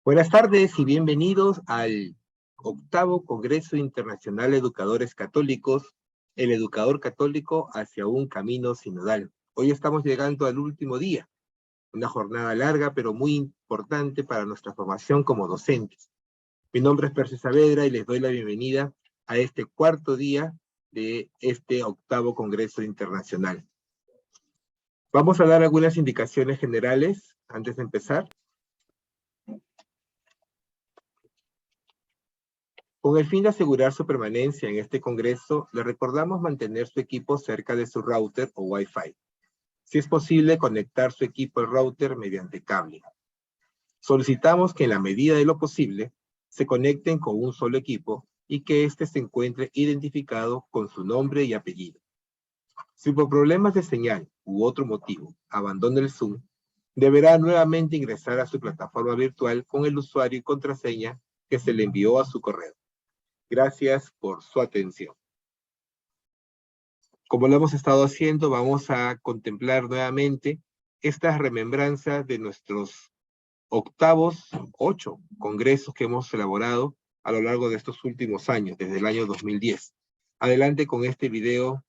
Buenas tardes y bienvenidos al octavo Congreso Internacional de Educadores Católicos, el educador católico hacia un camino sinodal. Hoy estamos llegando al último día, una jornada larga pero muy importante para nuestra formación como docentes. Mi nombre es Percy Saavedra y les doy la bienvenida a este cuarto día de este octavo Congreso Internacional. Vamos a dar algunas indicaciones generales antes de empezar. Con el fin de asegurar su permanencia en este congreso, le recordamos mantener su equipo cerca de su router o Wi-Fi. Si es posible, conectar su equipo al router mediante cable. Solicitamos que en la medida de lo posible, se conecten con un solo equipo y que éste se encuentre identificado con su nombre y apellido. Si por problemas de señal u otro motivo abandona el Zoom, deberá nuevamente ingresar a su plataforma virtual con el usuario y contraseña que se le envió a su correo. Gracias por su atención. Como lo hemos estado haciendo, vamos a contemplar nuevamente estas remembranzas de nuestros octavos, 8 congresos que hemos elaborado a lo largo de estos últimos años, desde el año 2010. Adelante con este video.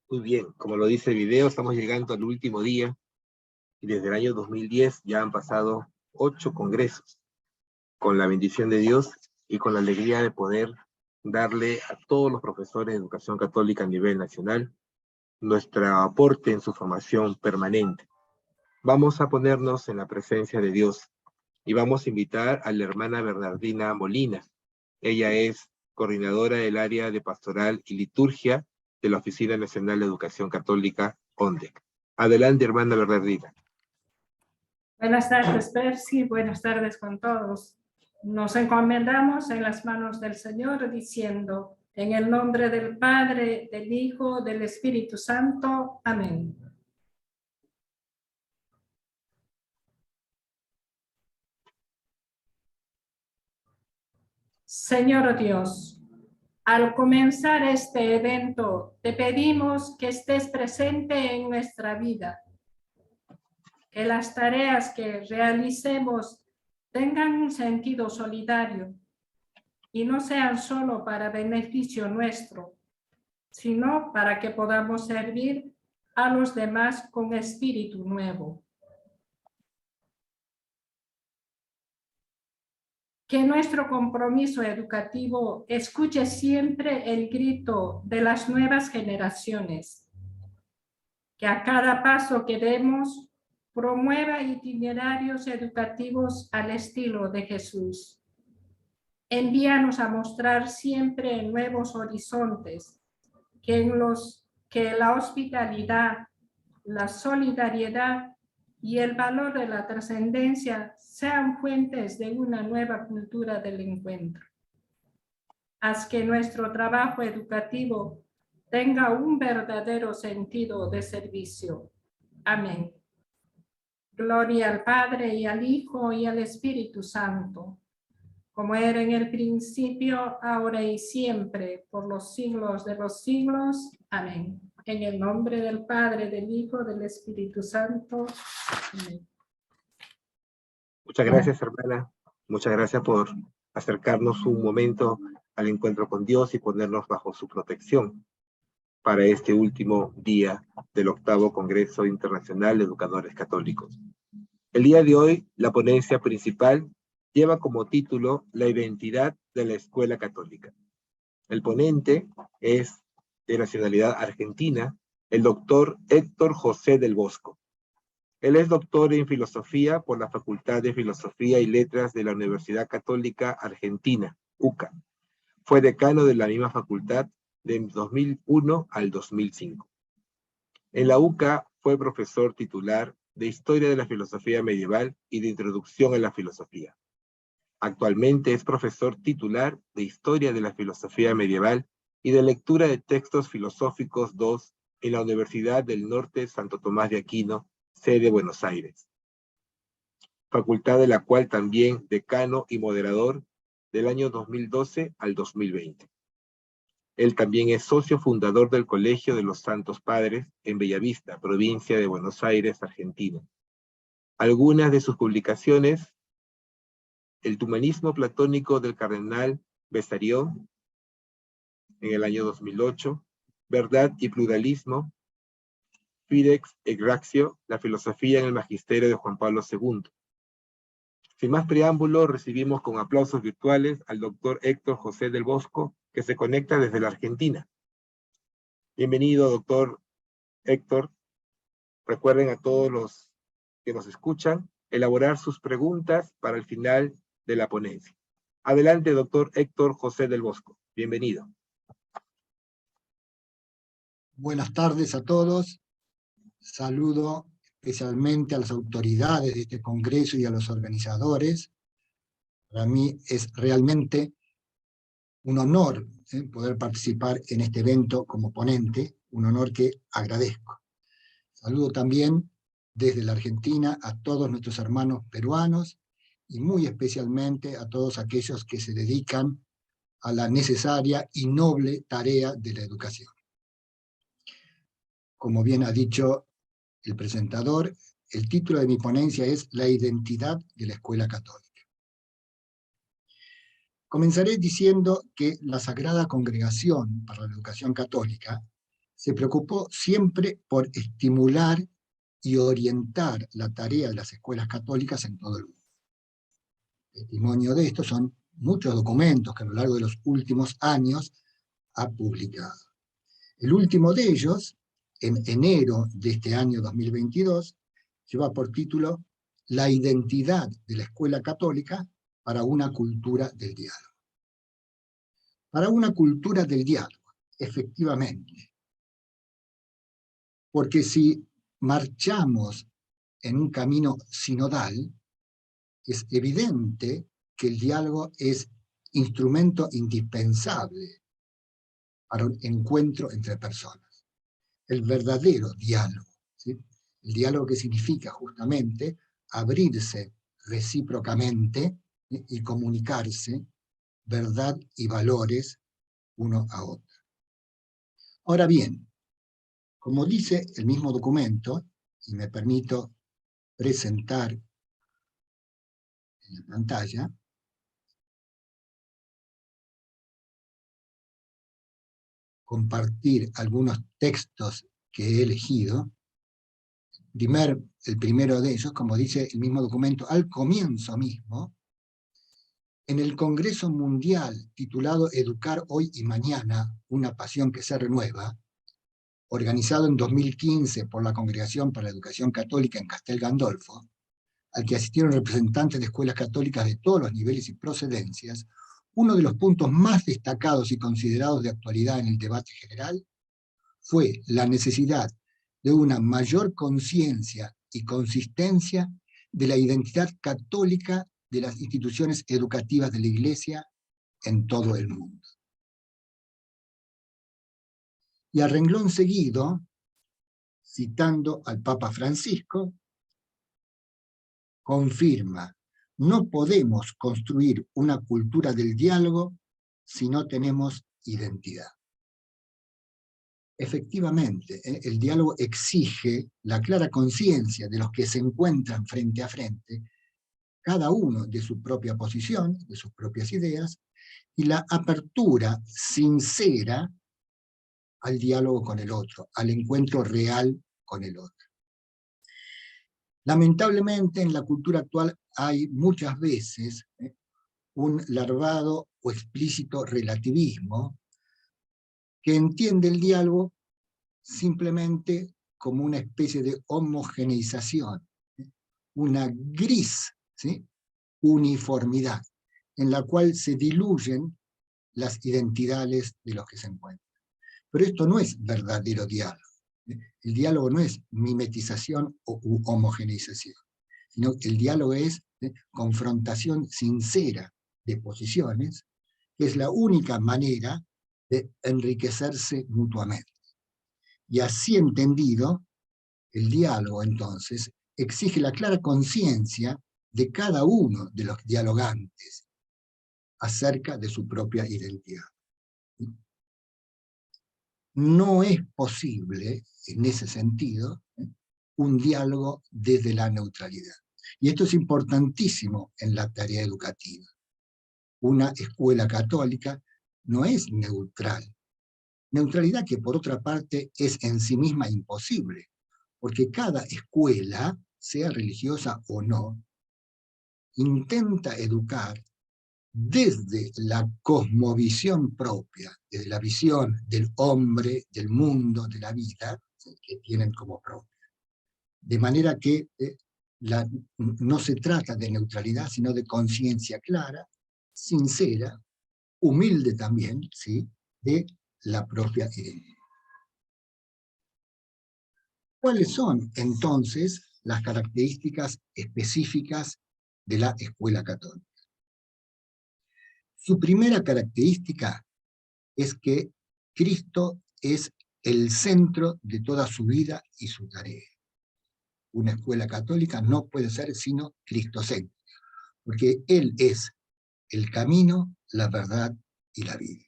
Muy bien, como lo dice el video, estamos llegando al último día y desde el año 2010 ya han pasado 8 congresos. Con la bendición de Dios y con la alegría de poder darle a todos los profesores de educación católica a nivel nacional nuestro aporte en su formación permanente. Vamos a ponernos en la presencia de Dios y vamos a invitar a la hermana Bernardina Molina. Ella es coordinadora del área de pastoral y liturgia de la Oficina Nacional de Educación Católica, ONDEC. Adelante, hermana Bernardina. Buenas tardes, Percy. Buenas tardes con todos. Nos encomendamos en las manos del Señor diciendo, en el nombre del Padre, del Hijo, del Espíritu Santo. Amén. Señor Dios, al comenzar este evento, te pedimos que estés presente en nuestra vida, que las tareas que realicemos tengan un sentido solidario y no sean solo para beneficio nuestro, sino para que podamos servir a los demás con espíritu nuevo. Que nuestro compromiso educativo escuche siempre el grito de las nuevas generaciones, que a cada paso que demos promueva itinerarios educativos al estilo de Jesús. Envíanos a mostrar siempre nuevos horizontes, que la hospitalidad, la solidaridad y el valor de la trascendencia sean fuentes de una nueva cultura del encuentro. Haz que nuestro trabajo educativo tenga un verdadero sentido de servicio. Amén. Gloria al Padre y al Hijo y al Espíritu Santo, como era en el principio, ahora y siempre, por los siglos de los siglos. Amén. En el nombre del Padre, del Hijo, del Espíritu Santo. Amén. Muchas gracias, hermana. Muchas gracias por acercarnos un momento al encuentro con Dios y ponernos bajo su protección para este último día del 8º Congreso Internacional de Educadores Católicos. El día de hoy, la ponencia principal lleva como título La identidad de la escuela católica. El ponente es de nacionalidad argentina, el doctor Héctor José del Bosco. Él es doctor en filosofía por la Facultad de Filosofía y Letras de la Universidad Católica Argentina, UCA. Fue decano de la misma facultad de 2001 al 2005. En la UCA fue profesor titular de Historia de la Filosofía Medieval y de Introducción a la Filosofía. Actualmente es profesor titular de Historia de la Filosofía Medieval y de Lectura de Textos Filosóficos II en la Universidad del Norte Santo Tomás de Aquino, sede Buenos Aires, facultad de la cual también decano y moderador del año 2012 al 2020. Él también es socio fundador del Colegio de los Santos Padres en Bellavista, provincia de Buenos Aires, Argentina. Algunas de sus publicaciones: El Humanismo Platónico del Cardenal Bessarion, en el año 2008, Verdad y Pluralismo, Fidex et Ratio, la filosofía en el magisterio de Juan Pablo II. Sin más preámbulo, recibimos con aplausos virtuales al doctor Héctor José del Bosco, que se conecta desde la Argentina. Bienvenido, doctor Héctor. Recuerden a todos los que nos escuchan elaborar sus preguntas para el final de la ponencia. Adelante, doctor Héctor José del Bosco. Bienvenido. Buenas tardes a todos. Saludo especialmente a las autoridades de este congreso y a los organizadores. Para mí es realmente un honor poder participar en este evento como ponente, un honor que agradezco. Saludo también desde la Argentina a todos nuestros hermanos peruanos y muy especialmente a todos aquellos que se dedican a la necesaria y noble tarea de la educación. Como bien ha dicho el presentador, el título de mi ponencia es La identidad de la escuela católica. Comenzaré diciendo que la Sagrada Congregación para la Educación Católica se preocupó siempre por estimular y orientar la tarea de las escuelas católicas en todo el mundo. Testimonio de esto son muchos documentos que a lo largo de los últimos años ha publicado. El último de ellos, en enero de este año 2022, lleva por título La identidad de la escuela católica para una cultura del diálogo. Para una cultura del diálogo, efectivamente. Porque si marchamos en un camino sinodal, es evidente que el diálogo es instrumento indispensable para un encuentro entre personas. El verdadero diálogo, ¿sí? El diálogo que significa justamente abrirse recíprocamente y comunicarse verdad y valores uno a otro. Ahora bien, como dice el mismo documento, y me permito presentar en la pantalla, compartir algunos textos que he elegido. El primero de ellos, como dice el mismo documento, al comienzo mismo, en el Congreso Mundial titulado Educar hoy y mañana, una pasión que se renueva, organizado en 2015 por la Congregación para la Educación Católica en Castel Gandolfo, al que asistieron representantes de escuelas católicas de todos los niveles y procedencias, uno de los puntos más destacados y considerados de actualidad en el debate general fue la necesidad de una mayor conciencia y consistencia de la identidad católica de las instituciones educativas de la Iglesia en todo el mundo. Y a renglón seguido, citando al Papa Francisco, confirma: no podemos construir una cultura del diálogo si no tenemos identidad. Efectivamente, el diálogo exige la clara conciencia de los que se encuentran frente a frente, cada uno de su propia posición, de sus propias ideas, y la apertura sincera al diálogo con el otro, al encuentro real con el otro. Lamentablemente, en la cultura actual hay muchas veces un larvado o explícito relativismo que entiende el diálogo simplemente como una especie de homogeneización, una gris, ¿sí?, uniformidad, en la cual se diluyen las identidades de los que se encuentran. Pero esto no es verdadero diálogo. El diálogo no es mimetización o homogeneización, sino que el diálogo es confrontación sincera de posiciones, que es la única manera de enriquecerse mutuamente. Y así entendido, el diálogo, entonces, exige la clara conciencia de cada uno de los dialogantes acerca de su propia identidad. No es posible, en ese sentido, un diálogo desde la neutralidad. Y esto es importantísimo en la tarea educativa. Una escuela católica no es neutral. Neutralidad que, por otra parte, es en sí misma imposible, porque cada escuela, sea religiosa o no, intenta educar desde la cosmovisión propia, desde la visión del hombre, del mundo, de la vida, que tienen como propia. De manera que no se trata de neutralidad, sino de conciencia clara, sincera, humilde también, ¿sí?, de la propia identidad. ¿Cuáles son, entonces, las características específicas de la escuela católica? Su primera característica es que Cristo es el centro de toda su vida y su tarea. Una escuela católica no puede ser sino cristocéntrica, porque Él es el camino, la verdad y la vida.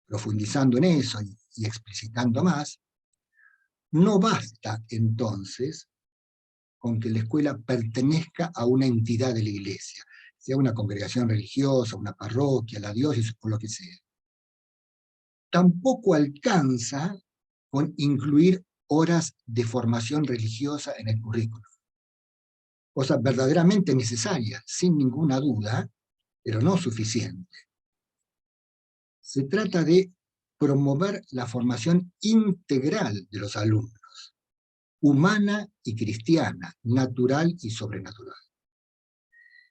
Profundizando en eso y explicitando más, no basta entonces con que la escuela pertenezca a una entidad de la Iglesia, sea una congregación religiosa, una parroquia, la diócesis o lo que sea. Tampoco alcanza con incluir horas de formación religiosa en el currículo. Cosa verdaderamente necesaria, sin ninguna duda, pero no suficiente. Se trata de promover la formación integral de los alumnos, humana y cristiana, natural y sobrenatural.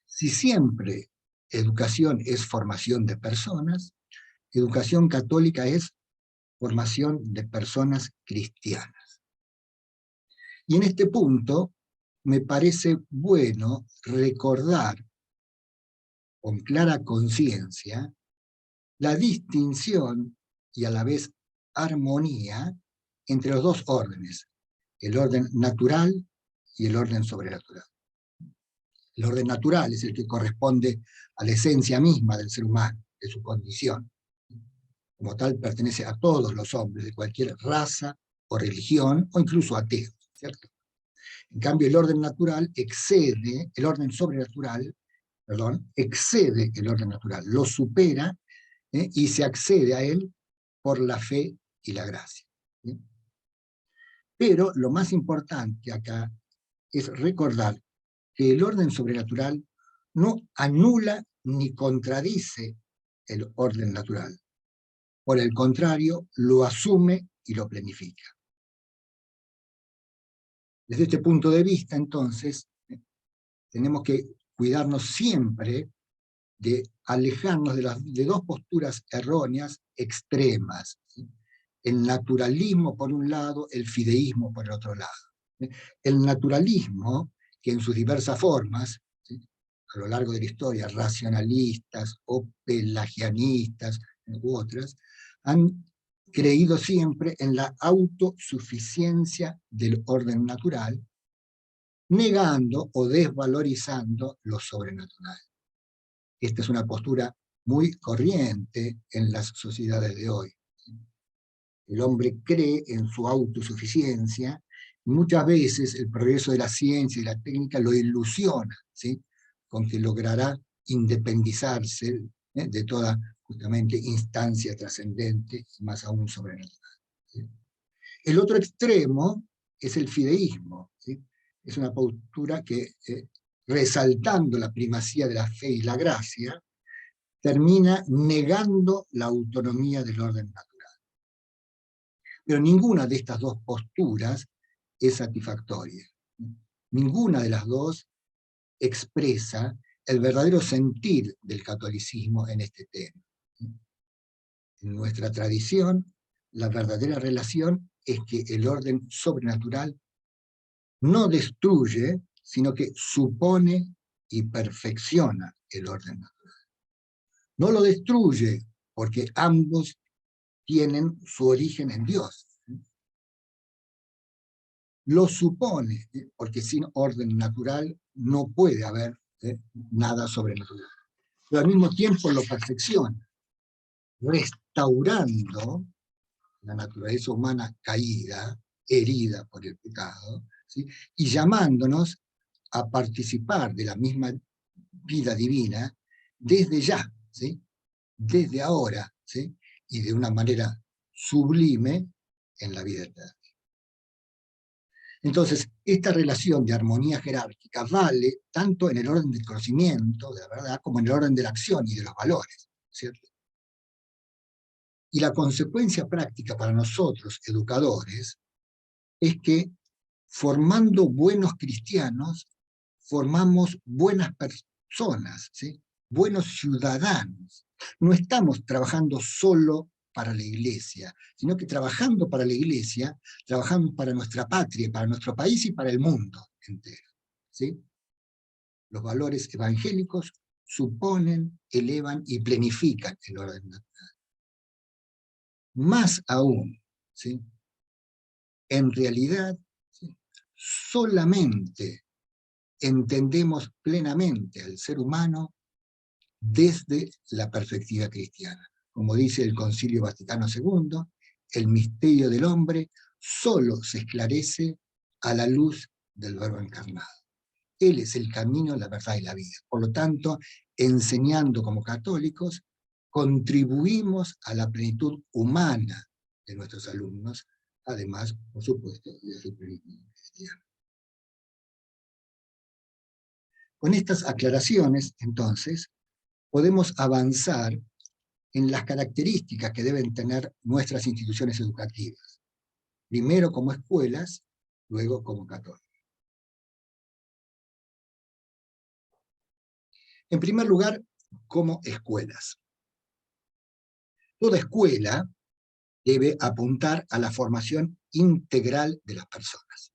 Si siempre educación es formación de personas, educación católica es formación de personas cristianas. Y en este punto me parece bueno recordar con clara conciencia la distinción y a la vez armonía entre los dos órdenes, el orden natural y el orden sobrenatural. El orden natural es el que corresponde a la esencia misma del ser humano, de su condición. Como tal, pertenece a todos los hombres, de cualquier raza o religión, o incluso ateos, ¿cierto? En cambio, el orden natural excede, el orden sobrenatural, perdón, excede el orden natural, lo supera, y se accede a él por la fe y la gracia. ¿Sí? Pero lo más importante acá es recordar que el orden sobrenatural no anula ni contradice el orden natural. Por el contrario, lo asume y lo planifica. Desde este punto de vista, entonces, tenemos que cuidarnos siempre de alejarnos de dos posturas erróneas extremas, ¿sí? El naturalismo por un lado, el fideísmo por el otro lado. El naturalismo, que en sus diversas formas, ¿sí?, a lo largo de la historia, racionalistas o pelagianistas u otras, han creído siempre en la autosuficiencia del orden natural, negando o desvalorizando lo sobrenatural. Esta es una postura muy corriente en las sociedades de hoy. El hombre cree en su autosuficiencia, y muchas veces el progreso de la ciencia y la técnica lo ilusiona, ¿sí?, con que logrará independizarse, de toda justamente instancia trascendente, y más aún sobrenatural, ¿sí? El otro extremo es el fideísmo, ¿sí? Es una postura que, resaltando la primacía de la fe y la gracia, termina negando la autonomía del orden natural. Pero ninguna de estas dos posturas es satisfactoria. Ninguna de las dos expresa el verdadero sentir del catolicismo en este tema. En nuestra tradición, la verdadera relación es que el orden sobrenatural no destruye, sino que supone y perfecciona el orden natural. No lo destruye, porque ambos tienen su origen en Dios. Lo supone, porque sin orden natural no puede haber, nada sobrenatural. Pero al mismo tiempo lo perfecciona, restaurando la naturaleza humana caída, herida por el pecado, ¿sí?, y llamándonos a participar de la misma vida divina desde ya, ¿sí?, desde ahora, ¿sí?, y de una manera sublime en la vida eterna. Entonces, esta relación de armonía jerárquica vale tanto en el orden del conocimiento, de la verdad, como en el orden de la acción y de los valores, ¿cierto? Y la consecuencia práctica para nosotros, educadores, es que formando buenos cristianos, formamos buenas personas, ¿sí?, buenos ciudadanos. No estamos trabajando solo para la iglesia, sino que trabajando para la iglesia, trabajamos para nuestra patria, para nuestro país y para el mundo entero, ¿sí? Los valores evangélicos suponen, elevan y planifican el orden natural. Más aún, ¿sí?, en realidad, ¿sí?, solamente entendemos plenamente al ser humano desde la perspectiva cristiana. Como dice el Concilio Vaticano II, el misterio del hombre solo se esclarece a la luz del Verbo encarnado. Él es el camino, la verdad y la vida. Por lo tanto, enseñando como católicos, contribuimos a la plenitud humana de nuestros alumnos, además, por supuesto, de su plenitud cristiana. Con estas aclaraciones, entonces, podemos avanzar en las características que deben tener nuestras instituciones educativas. Primero como escuelas, luego como católicas. En primer lugar, como escuelas. Toda escuela debe apuntar a la formación integral de las personas.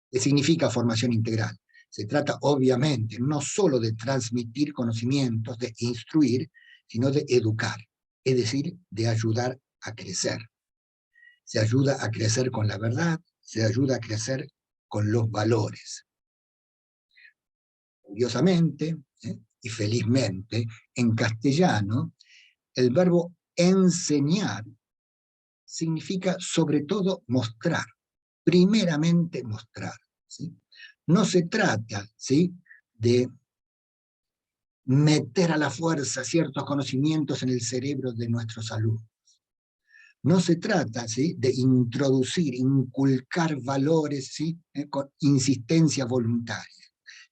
¿Qué significa formación integral? Se trata, obviamente, no solo de transmitir conocimientos, de instruir, sino de educar, es decir, de ayudar a crecer. Se ayuda a crecer con la verdad, se ayuda a crecer con los valores. Curiosamente, y felizmente, en castellano, el verbo enseñar significa sobre todo mostrar, primeramente mostrar, ¿sí? No se trata, ¿sí?, de meter a la fuerza ciertos conocimientos en el cerebro de nuestros alumnos. No se trata, ¿sí?, de introducir, inculcar valores, ¿sí?, con insistencia voluntaria.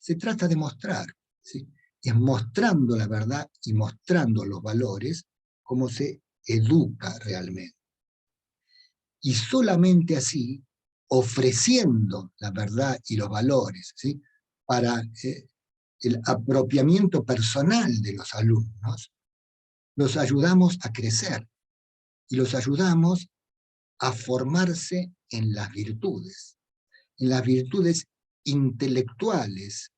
Se trata de mostrar, ¿sí? Es mostrando la verdad y mostrando los valores cómo se educa realmente. Y solamente así, ofreciendo la verdad y los valores, ¿sí?, para el apropiamiento personal de los alumnos, los ayudamos a crecer y los ayudamos a formarse en las virtudes intelectuales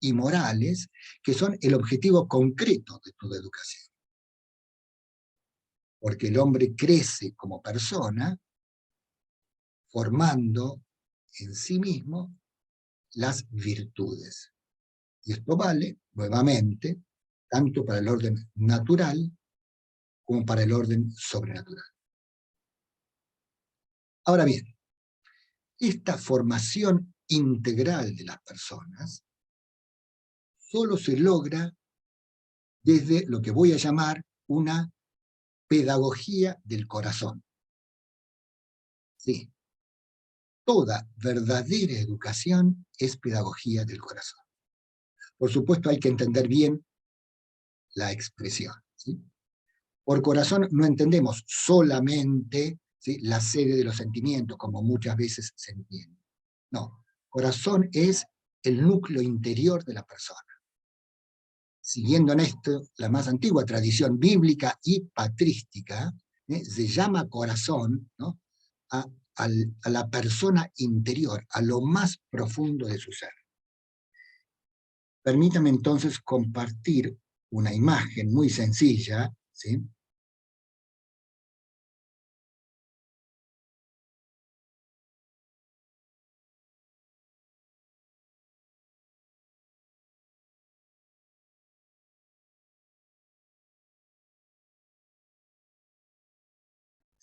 y morales, que son el objetivo concreto de toda educación. Porque el hombre crece como persona formando en sí mismo las virtudes. Y esto vale, nuevamente, tanto para el orden natural como para el orden sobrenatural. Ahora bien, esta formación integral de las personas solo se logra desde lo que voy a llamar una pedagogía del corazón. Sí, toda verdadera educación es pedagogía del corazón. Por supuesto, hay que entender bien la expresión, ¿sí? Por corazón no entendemos solamente, ¿sí?, la sede de los sentimientos, como muchas veces se entiende. No, corazón es el núcleo interior de la persona. Siguiendo en esto la más antigua tradición bíblica y patrística, se llama corazón, ¿no?, a la persona interior, a lo más profundo de su ser. Permítame entonces compartir una imagen muy sencilla, ¿sí?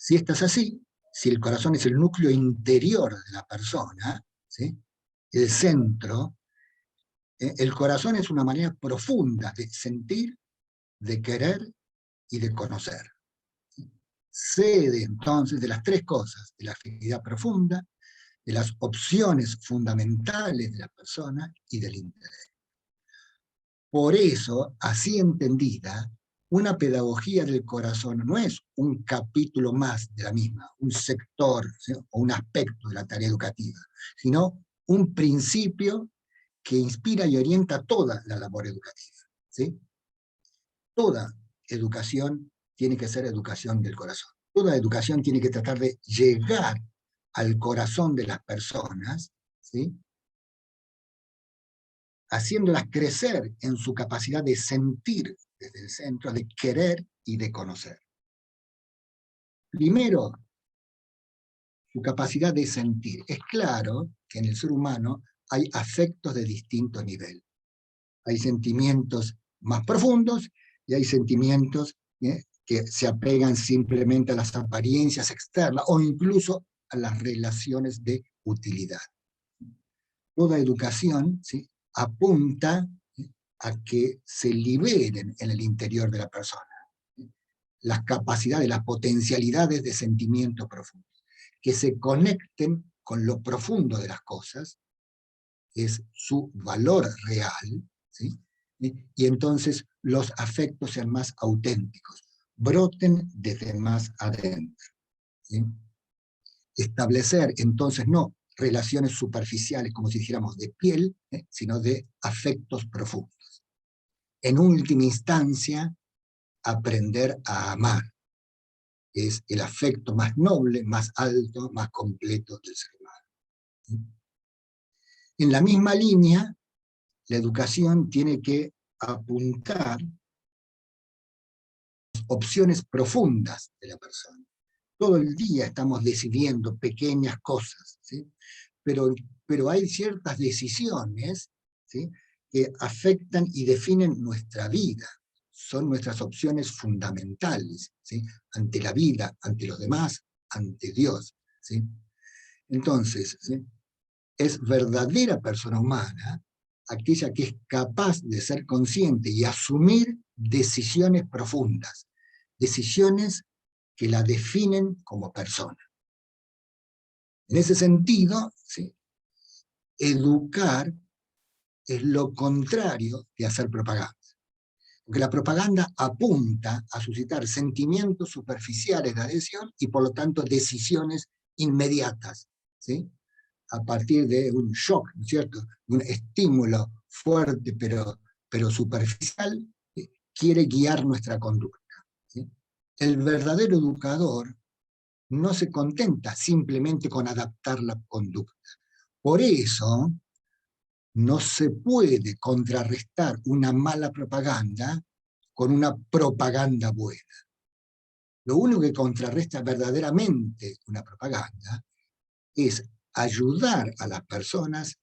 Si esto es así, si el corazón es el núcleo interior de la persona, ¿sí?, el centro, el corazón es una manera profunda de sentir, de querer y de conocer. Sede entonces de las tres cosas, de la afinidad profunda, de las opciones fundamentales de la persona y del interés. Por eso, así entendida, una pedagogía del corazón no es un capítulo más de la misma, un sector, ¿sí?, o un aspecto de la tarea educativa, sino un principio que inspira y orienta toda la labor educativa, ¿sí? Toda educación tiene que ser educación del corazón. Toda educación tiene que tratar de llegar al corazón de las personas, ¿sí?, haciéndolas crecer en su capacidad de sentir desde el centro, de querer y de conocer. Primero, su capacidad de sentir. Es claro que en el ser humano hay afectos de distinto nivel. Hay sentimientos más profundos y hay sentimientos que se apegan simplemente a las apariencias externas o incluso a las relaciones de utilidad. Toda educación, ¿sí?, apunta a que se liberen en el interior de la persona las capacidades, las potencialidades de sentimiento profundo, que se conecten con lo profundo de las cosas, que es su valor real, ¿sí?, y entonces los afectos sean más auténticos, broten desde más adentro, ¿sí? Establecer entonces no relaciones superficiales, como si dijéramos de piel, sino de afectos profundos. En última instancia, aprender a amar, que es el afecto más noble, más alto, más completo del ser humano. En la misma línea, la educación tiene que apuntar opciones profundas de la persona. Todo el día estamos decidiendo pequeñas cosas, ¿sí?, pero hay ciertas decisiones, ¿sí?, que afectan y definen nuestra vida. Son nuestras opciones fundamentales, ¿sí? Ante la vida, ante los demás, ante Dios, ¿sí? Entonces, ¿sí? Es verdadera persona humana aquella que es capaz de ser consciente y asumir decisiones profundas, decisiones que la definen como persona. En ese sentido, ¿sí? Educar es lo contrario de hacer propaganda. Porque la propaganda apunta a suscitar sentimientos superficiales de adhesión y por lo tanto decisiones inmediatas, ¿sí? A partir de un shock, ¿no es cierto? Un estímulo fuerte pero superficial, quiere guiar nuestra conducta, ¿sí? El verdadero educador no se contenta simplemente con adaptar la conducta. Por eso, no se puede contrarrestar una mala propaganda con una propaganda buena. Lo único que contrarresta verdaderamente una propaganda es ayudar a las personas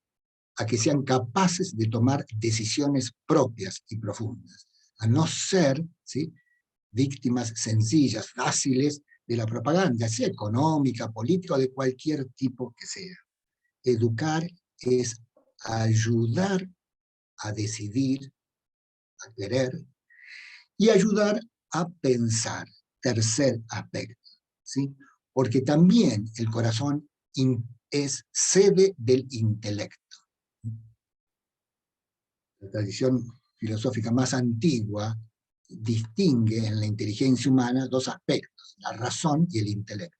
a que sean capaces de tomar decisiones propias y profundas, a no ser, ¿sí?, víctimas sencillas, fáciles de la propaganda, sea económica, política o de cualquier tipo que sea. Educar es ayudar a decidir, a querer, y ayudar a pensar, tercer aspecto, ¿sí? Porque también el corazón es sede del intelecto. La tradición filosófica más antigua distingue en la inteligencia humana dos aspectos, la razón y el intelecto.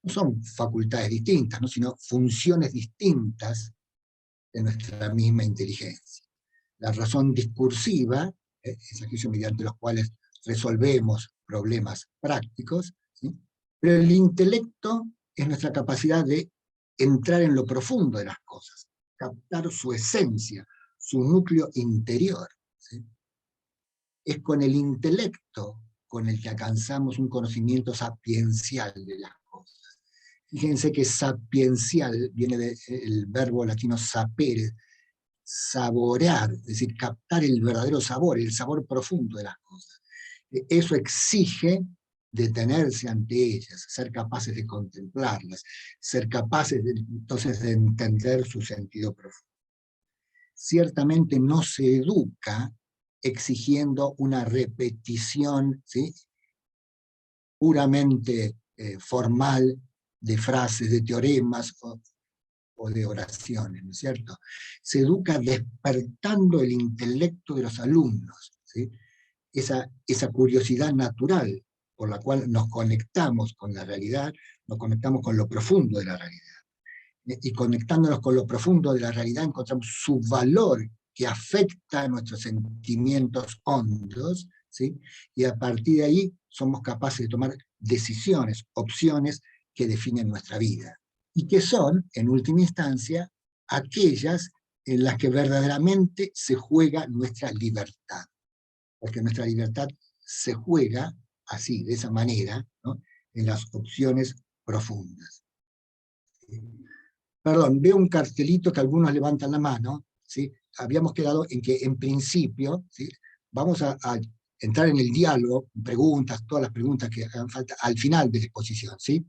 No son facultades distintas, ¿no?, sino funciones distintas de nuestra misma inteligencia. La razón discursiva es aquello mediante los cuales resolvemos problemas prácticos, ¿sí? Pero el intelecto es nuestra capacidad de entrar en lo profundo de las cosas, captar su esencia, su núcleo interior, ¿sí? Es con el intelecto con el que alcanzamos un conocimiento sapiencial de las cosas. Fíjense que sapiencial viene del verbo latino sapere, saborear, es decir, captar el verdadero sabor, el sabor profundo de las cosas. Eso exige detenerse ante ellas, ser capaces de contemplarlas, ser capaces entonces de entender su sentido profundo. Ciertamente no se educa exigiendo una repetición, ¿sí?, puramente formal de frases, de teoremas o de oraciones, ¿no es cierto? Se educa despertando el intelecto de los alumnos, ¿sí? Esa curiosidad natural por la cual nos conectamos con la realidad, nos conectamos con lo profundo de la realidad. Y conectándonos con lo profundo de la realidad encontramos su valor que afecta a nuestros sentimientos hondos, ¿sí? Y a partir de ahí somos capaces de tomar decisiones, opciones que definen nuestra vida. Y que son, en última instancia, aquellas en las que verdaderamente se juega nuestra libertad. Porque nuestra libertad se juega así, de esa manera, ¿no?, en las opciones profundas. Perdón, veo un cartelito que algunos levantan la mano, ¿sí? Habíamos quedado en que en principio, ¿sí?, vamos a entrar en el diálogo, preguntas, todas las preguntas que hagan falta al final de la exposición, ¿sí?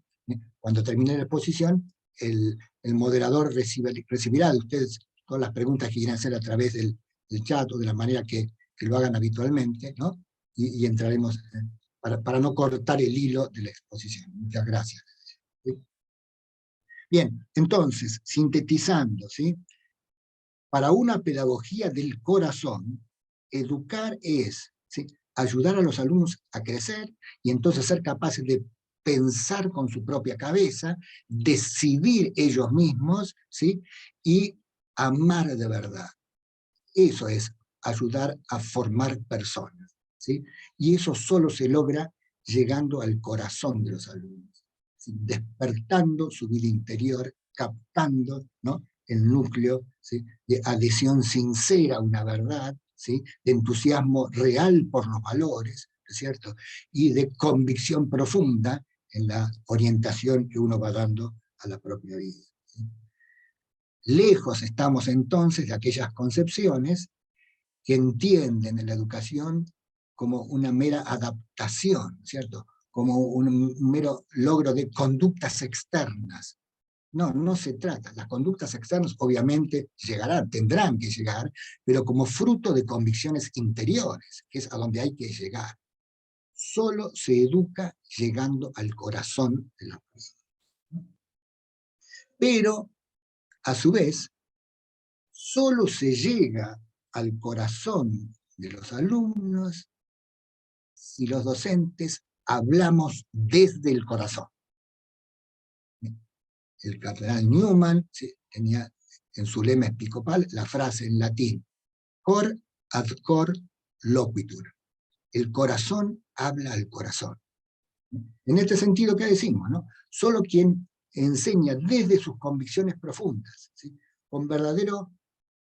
Cuando termine la exposición, el moderador recibirá de ustedes todas las preguntas que quieran hacer a través del chat o de la manera que lo hagan habitualmente, ¿no? Y entraremos para no cortar el hilo de la exposición. Muchas gracias. ¿Sí? Bien, entonces, sintetizando, ¿sí?, para una pedagogía del corazón, educar es, ¿sí?, ayudar a los alumnos a crecer y entonces ser capaces de pensar con su propia cabeza, decidir ellos mismos, ¿sí?, y amar de verdad. Eso es ayudar a formar personas, ¿sí? Y eso solo se logra llegando al corazón de los alumnos, ¿sí?, despertando su vida interior, captando, ¿no?, el núcleo, ¿sí?, de adhesión sincera a una verdad, ¿sí?, de entusiasmo real por los valores, ¿no es cierto?, y de convicción profunda en la orientación que uno va dando a la propia vida, ¿sí? Lejos estamos entonces de aquellas concepciones que entienden la educación como una mera adaptación, ¿cierto? Como un mero logro de conductas externas. No, no se trata. Las conductas externas obviamente llegarán, tendrán que llegar, pero como fruto de convicciones interiores, que es a donde hay que llegar. Solo se educa llegando al corazón de las personas. Pero, a su vez, solo se llega al corazón de los alumnos si los docentes hablamos desde el corazón. El cardenal Newman tenía en su lema episcopal la frase en latín, cor ad cor loquitur. El corazón habla al corazón. En este sentido, ¿qué decimos? ¿No? Solo quien enseña desde sus convicciones profundas, ¿sí? Con verdadero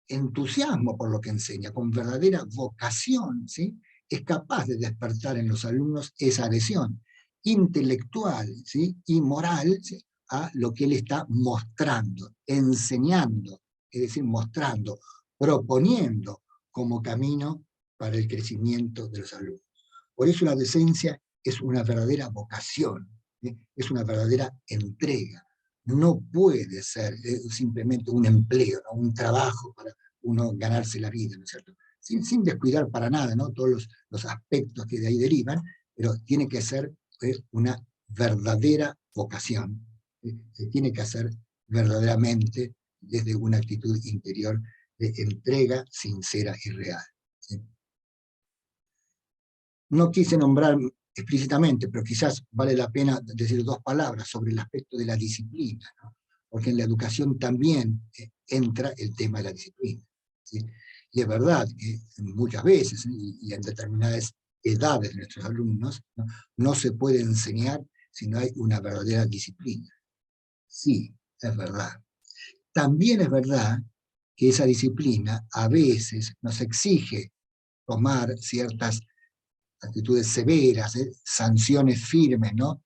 entusiasmo por lo que enseña, con verdadera vocación, ¿sí? Es capaz de despertar en los alumnos esa adhesión intelectual, ¿sí? Y moral, ¿sí? A lo que él está mostrando, enseñando, es decir, mostrando, proponiendo como camino para el crecimiento de los alumnos. Por eso la docencia es una verdadera vocación, ¿sí? Es una verdadera entrega. No puede ser simplemente un empleo, ¿no? Un trabajo para uno ganarse la vida, ¿no es cierto? Sin descuidar para nada, ¿no? Todos los aspectos que de ahí derivan, pero tiene que ser una verdadera vocación. Se tiene que hacer verdaderamente desde una actitud interior de entrega sincera y real, ¿sí? No quise nombrar explícitamente, pero quizás vale la pena decir dos palabras sobre el aspecto de la disciplina, ¿no? Porque en la educación también entra el tema de la disciplina, ¿sí? Y es verdad que muchas veces, y en determinadas edades de nuestros alumnos, ¿no? No se puede enseñar si no hay una verdadera disciplina. Sí, es verdad. También es verdad que esa disciplina a veces nos exige tomar ciertas actitudes severas, sanciones firmes, ¿no?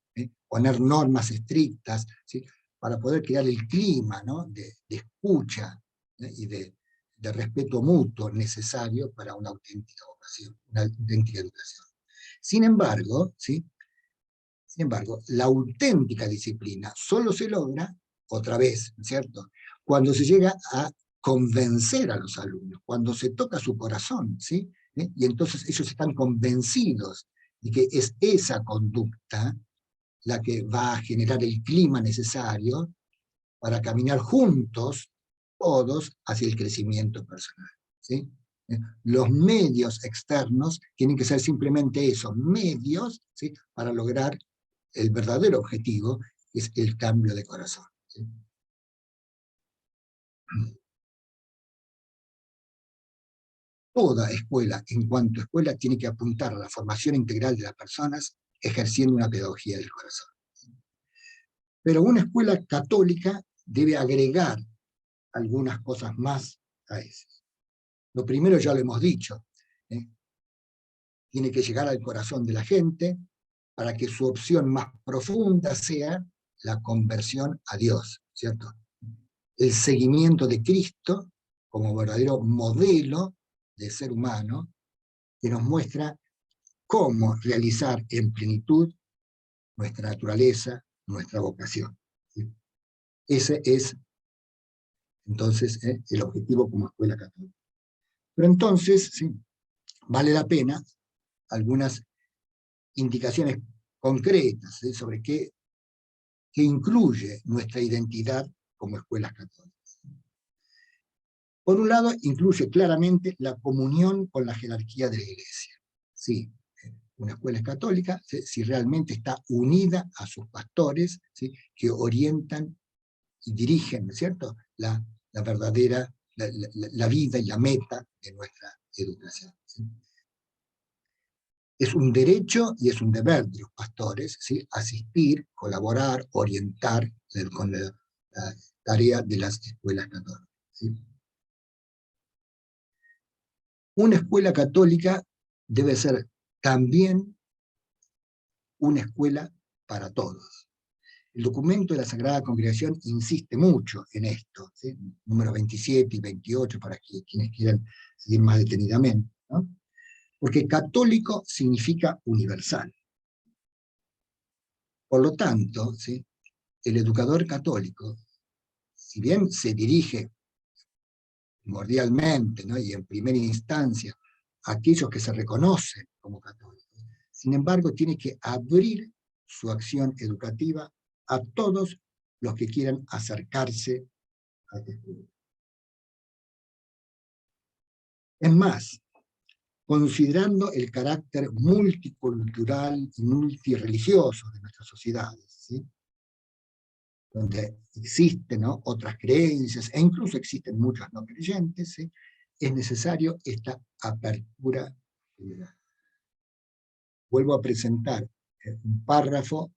Poner normas estrictas, ¿sí? Para poder crear el clima, ¿no? de escucha y de respeto mutuo necesario para una auténtica vocación, una auténtica educación. Sin embargo, ¿sí? Sin embargo, la auténtica disciplina solo se logra, otra vez, ¿cierto? Cuando se llega a convencer a los alumnos, cuando se toca su corazón, ¿sí? Y entonces ellos están convencidos de que es esa conducta la que va a generar el clima necesario para caminar juntos, todos, hacia el crecimiento personal, ¿sí? Los medios externos tienen que ser simplemente esos medios, ¿sí? Para lograr el verdadero objetivo, que es el cambio de corazón, ¿sí? Toda escuela, en cuanto a escuela, tiene que apuntar a la formación integral de las personas, ejerciendo una pedagogía del corazón. Pero una escuela católica debe agregar algunas cosas más a eso. Lo primero ya lo hemos dicho, ¿eh? Tiene que llegar al corazón de la gente para que su opción más profunda sea la conversión a Dios, ¿cierto? El seguimiento de Cristo como verdadero modelo de ser humano que nos muestra cómo realizar en plenitud nuestra naturaleza, nuestra vocación, ¿sí? Ese es, entonces, el objetivo como escuela católica. Pero entonces, ¿sí? Vale la pena algunas indicaciones concretas, ¿sí? Sobre qué incluye nuestra identidad como escuelas católicas. Por un lado, incluye claramente la comunión con la jerarquía de la Iglesia. Sí, una escuela es católica si realmente está unida a sus pastores, ¿sí? Que orientan y dirigen, ¿no es cierto?, la verdadera, la vida y la meta de nuestra educación, ¿sí? Es un derecho y es un deber de los pastores, ¿sí? Asistir, colaborar, orientar con la tarea de las escuelas católicas, ¿sí? Una escuela católica debe ser también una escuela para todos. El documento de la Sagrada Congregación insiste mucho en esto, ¿sí? Número 27 y 28, para quienes quieran seguir más detenidamente, ¿no? Porque católico significa universal. Por lo tanto, ¿sí?, el educador católico, si bien se dirige primordialmente, ¿no?, y en primera instancia a aquellos que se reconocen como católicos, sin embargo tiene que abrir su acción educativa a todos los que quieran acercarse a este estudio. Es más, considerando el carácter multicultural y multirreligioso de nuestras sociedades, ¿sí?, donde existen, ¿no?, otras creencias, e incluso existen muchos no creyentes, ¿sí?, es necesario esta apertura general. Vuelvo a presentar un párrafo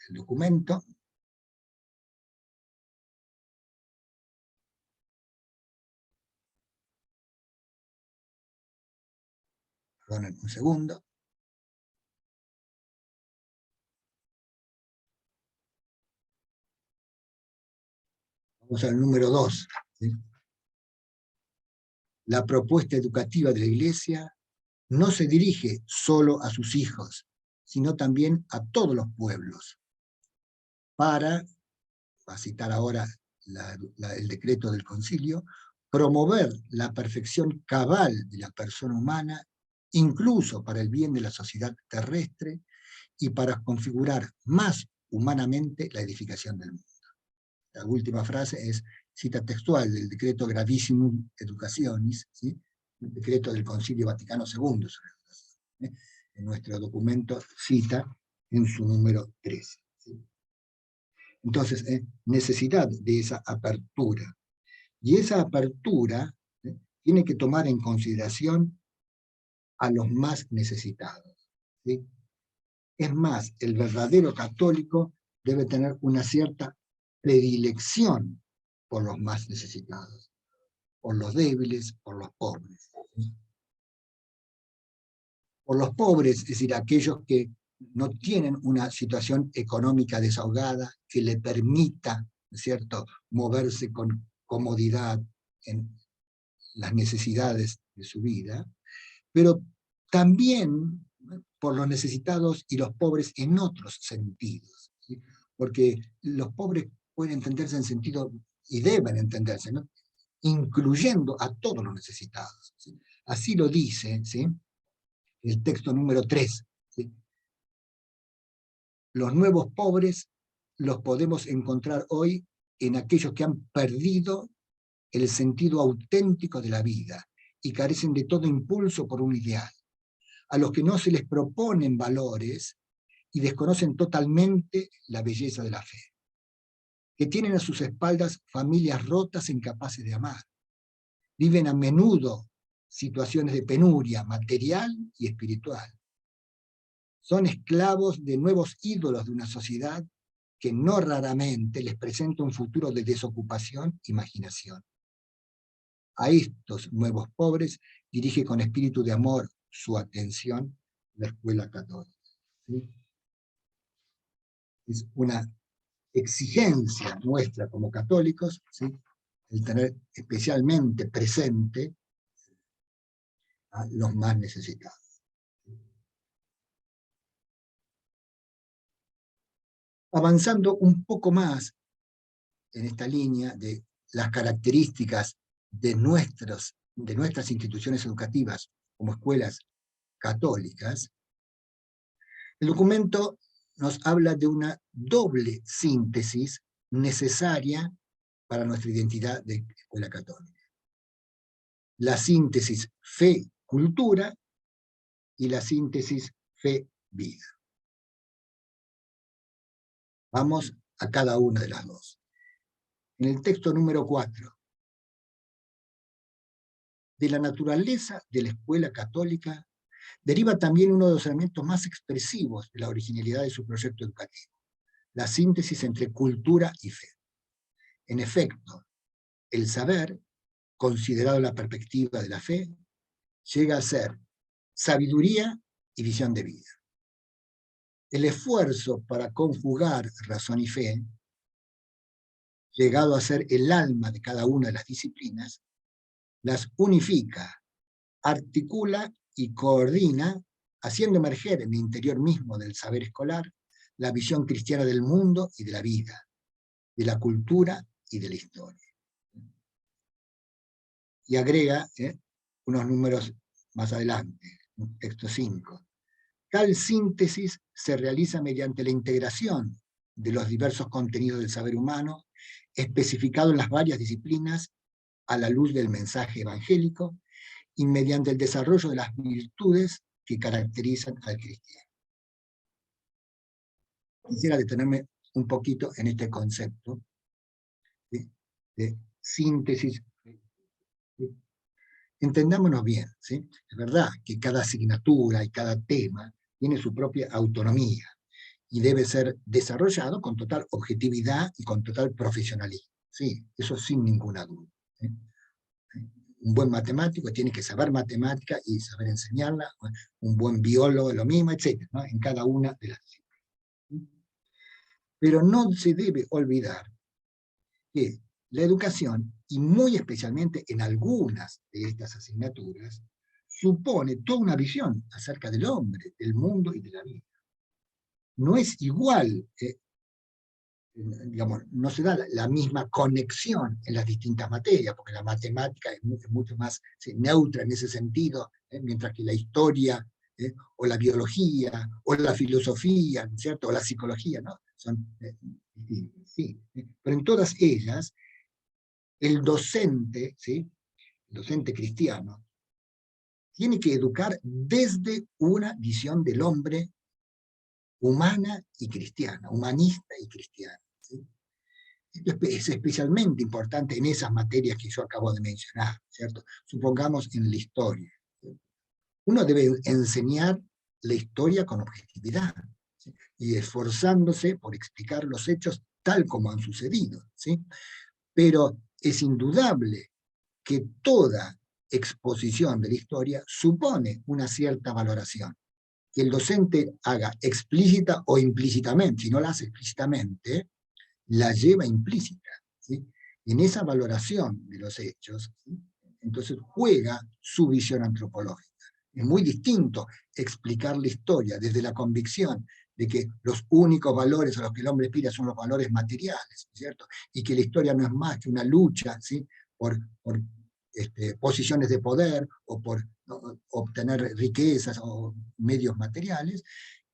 del documento. Perdonen un segundo. Vamos al número 2. ¿Sí? La propuesta educativa de la Iglesia no se dirige solo a sus hijos, sino también a todos los pueblos, para, a citar ahora el decreto del concilio, promover la perfección cabal de la persona humana, incluso para el bien de la sociedad terrestre, y para configurar más humanamente la edificación del mundo. La última frase es cita textual del decreto Gravissimum Educationis, ¿sí?, el decreto del Concilio Vaticano II sobre educación, ¿sí? En nuestro documento cita en su número 13. ¿Sí? Entonces, necesidad de esa apertura. Y esa apertura, ¿sí?, tiene que tomar en consideración a los más necesitados. ¿Sí? Es más, el verdadero católico debe tener una cierta predilección por los más necesitados, por los débiles, por los pobres. ¿Sí? Por los pobres, es decir, aquellos que no tienen una situación económica desahogada que le permita, ¿cierto?, moverse con comodidad en las necesidades de su vida, pero también por los necesitados y los pobres en otros sentidos, ¿sí? Porque los pobres pueden entenderse en sentido, y deben entenderse, ¿no?, incluyendo a todos los necesitados, ¿sí? Así lo dice, ¿sí?, el texto número 3. ¿Sí? Los nuevos pobres los podemos encontrar hoy en aquellos que han perdido el sentido auténtico de la vida y carecen de todo impulso por un ideal, a los que no se les proponen valores y desconocen totalmente la belleza de la fe, que tienen a sus espaldas familias rotas e incapaces de amar, viven a menudo situaciones de penuria material y espiritual, son esclavos de nuevos ídolos de una sociedad que no raramente les presenta un futuro de desocupación e imaginación. A estos nuevos pobres dirige con espíritu de amor su atención la escuela católica. ¿Sí? Es una exigencia nuestra como católicos, ¿sí?, el tener especialmente presente a los más necesitados. Avanzando un poco más en esta línea de las características de nuestras instituciones educativas como escuelas católicas, el documento nos habla de una doble síntesis necesaria para nuestra identidad de escuela católica. La síntesis fe-cultura y la síntesis fe-vida. Vamos a cada una de las dos. En el texto número 4, de la naturaleza de la escuela católica deriva también uno de los elementos más expresivos de la originalidad de su proyecto educativo, la síntesis entre cultura y fe. En efecto, el saber, considerado en la perspectiva de la fe, llega a ser sabiduría y visión de vida. El esfuerzo para conjugar razón y fe, llegado a ser el alma de cada una de las disciplinas, las unifica, articula y coordina, haciendo emerger en el interior mismo del saber escolar la visión cristiana del mundo y de la vida, de la cultura y de la historia. Y agrega unos números más adelante, texto 5. Tal síntesis se realiza mediante la integración de los diversos contenidos del saber humano, especificado en las varias disciplinas a la luz del mensaje evangélico, y mediante el desarrollo de las virtudes que caracterizan al cristiano. Quisiera detenerme un poquito en este concepto de síntesis. Entendámonos bien, ¿sí? Es verdad que cada asignatura y cada tema tiene su propia autonomía y debe ser desarrollado con total objetividad y con total profesionalismo. Sí, eso sin ninguna duda. ¿Sí? Un buen matemático tiene que saber matemática y saber enseñarla, un buen biólogo lo mismo, etc., ¿no? En cada una de las disciplinas. Pero no se debe olvidar que la educación, y muy especialmente en algunas de estas asignaturas, supone toda una visión acerca del hombre, del mundo y de la vida. No es igual, digamos, no se da la misma conexión en las distintas materias, porque la matemática es mucho más neutra en ese sentido, mientras que la historia, o la biología, o la filosofía, ¿no es cierto?, o la psicología, ¿no? Son distintas, sí. Pero en todas ellas, el docente, ¿sí?, el docente cristiano, tiene que educar desde una visión del hombre humana y cristiana, humanista y cristiana. ¿Sí? Esto es especialmente importante en esas materias que yo acabo de mencionar, ¿cierto? Supongamos en la historia. Uno debe enseñar la historia con objetividad, ¿sí?, y esforzándose por explicar los hechos tal como han sucedido, ¿sí? Pero es indudable que toda exposición de la historia supone una cierta valoración. Que el docente haga explícita o implícitamente, si no la hace explícitamente, la lleva implícita, ¿sí? Y en esa valoración de los hechos, ¿sí?, entonces juega su visión antropológica. Es muy distinto explicar la historia desde la convicción de que los únicos valores a los que el hombre aspira son los valores materiales, ¿cierto? Y que la historia no es más que una lucha, ¿sí?, por posiciones de poder o por obtener riquezas o medios materiales,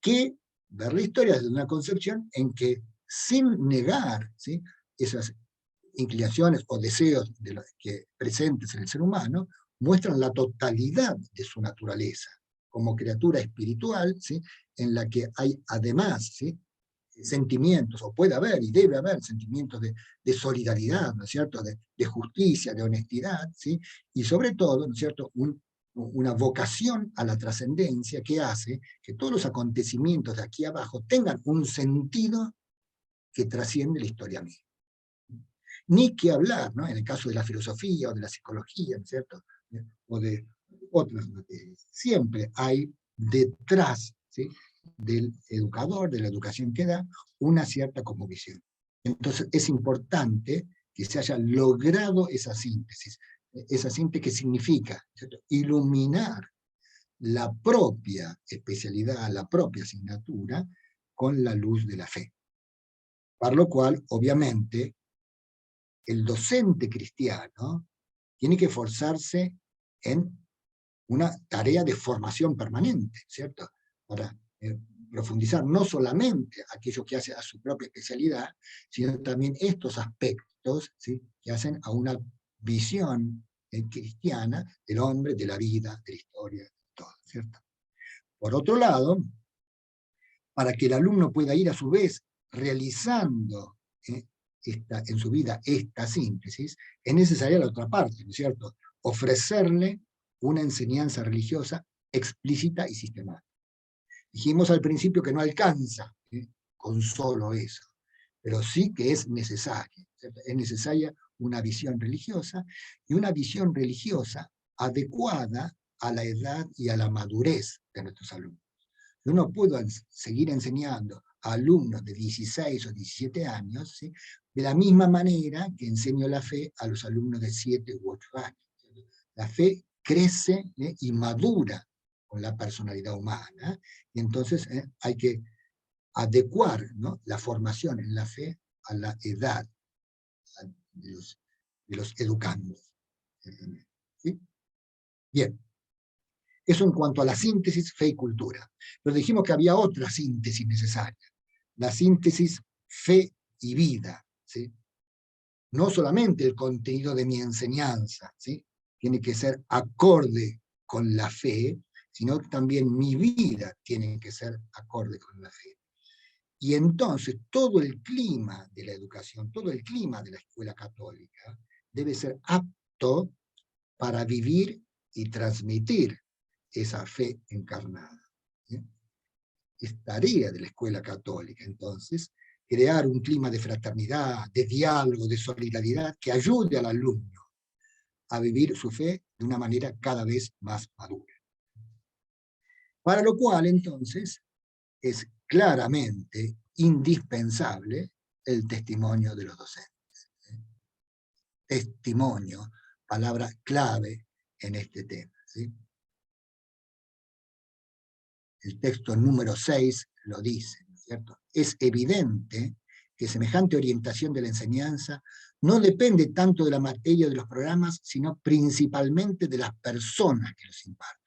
que ver la historia desde una concepción en que, sin negar, ¿sí?, esas inclinaciones o deseos de los que presentes en el ser humano, muestran la totalidad de su naturaleza como criatura espiritual, ¿sí?, en la que hay además, ¿sí?, sentimientos, o puede haber y debe haber sentimientos de solidaridad, ¿no es cierto?, de justicia, de honestidad, ¿sí?, y sobre todo, ¿no es cierto?, una vocación a la trascendencia que hace que todos los acontecimientos de aquí abajo tengan un sentido que trasciende la historia misma. Ni que hablar, ¿no?, en el caso de la filosofía o de la psicología, ¿no es cierto?, o de otras materias. Siempre hay detrás, ¿sí?, del educador, de la educación que da, una cierta cosmovisión. Entonces es importante que se haya logrado esa síntesis que significa, ¿cierto?, iluminar la propia especialidad, la propia asignatura, con la luz de la fe. Para lo cual, obviamente, el docente cristiano tiene que esforzarse en una tarea de formación permanente, ¿cierto?, para profundizar no solamente aquello que hace a su propia especialidad, sino también estos aspectos, ¿sí?, que hacen a una visión cristiana del hombre, de la vida, de la historia, de todo, ¿cierto? Por otro lado, para que el alumno pueda ir a su vez realizando en su vida esta síntesis, es necesaria la otra parte, ¿no es cierto?, ofrecerle una enseñanza religiosa explícita y sistemática. Dijimos al principio que no alcanza con solo eso, pero sí que es necesario, ¿cierto? Es necesaria una visión religiosa, y una visión religiosa adecuada a la edad y a la madurez de nuestros alumnos. Yo no puedo seguir enseñando a alumnos de 16 o 17 años, ¿sí?, de la misma manera que enseño la fe a los alumnos de 7 u 8 años. La fe crece y madura con la personalidad humana, y entonces hay que adecuar, ¿no?, la formación en la fe a la edad de los educandos. ¿Sí? Bien. Eso en cuanto a la síntesis fe y cultura. Pero dijimos que había otra síntesis necesaria, la síntesis fe y vida, ¿sí? No solamente el contenido de mi enseñanza, ¿sí?, tiene que ser acorde con la fe, sino también mi vida tiene que ser acorde con la fe. Y entonces todo el clima de la educación, todo el clima de la escuela católica debe ser apto para vivir y transmitir esa fe encarnada. ¿Sí? Es tarea de la escuela católica, entonces, crear un clima de fraternidad, de diálogo, de solidaridad, que ayude al alumno a vivir su fe de una manera cada vez más madura. Para lo cual, entonces, es claramente indispensable el testimonio de los docentes. ¿Sí? Testimonio, palabra clave en este tema. ¿Sí? El texto número 6 lo dice, ¿no es cierto? Es evidente que semejante orientación de la enseñanza no depende tanto de la materia de los programas, sino principalmente de las personas que los imparten.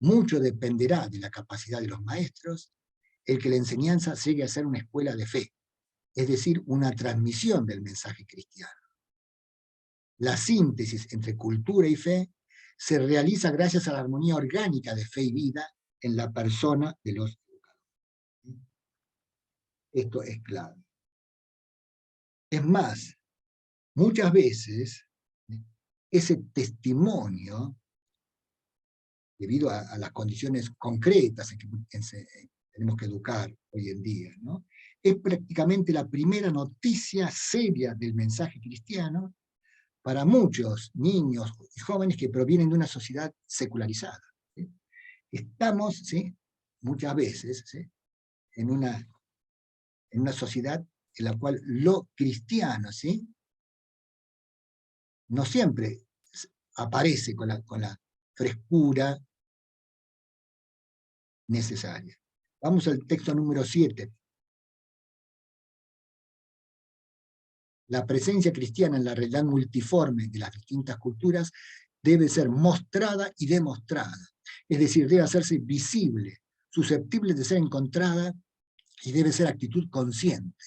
Mucho dependerá de la capacidad de los maestros el que la enseñanza llegue a ser una escuela de fe, es decir, una transmisión del mensaje cristiano. La síntesis entre cultura y fe se realiza gracias a la armonía orgánica de fe y vida en la persona de los educadores. Esto es clave. Es más, muchas veces ese testimonio, debido a las condiciones concretas en que tenemos que educar hoy en día, ¿no?, es prácticamente la primera noticia seria del mensaje cristiano para muchos niños y jóvenes que provienen de una sociedad secularizada. ¿Sí? Estamos, ¿sí?, muchas veces, ¿sí?, en una sociedad en la cual lo cristiano, ¿sí?, no siempre aparece con la frescura necesaria. Vamos al texto número 7. La presencia cristiana en la realidad multiforme de las distintas culturas debe ser mostrada y demostrada. Es decir, debe hacerse visible, susceptible de ser encontrada, y debe ser actitud consciente.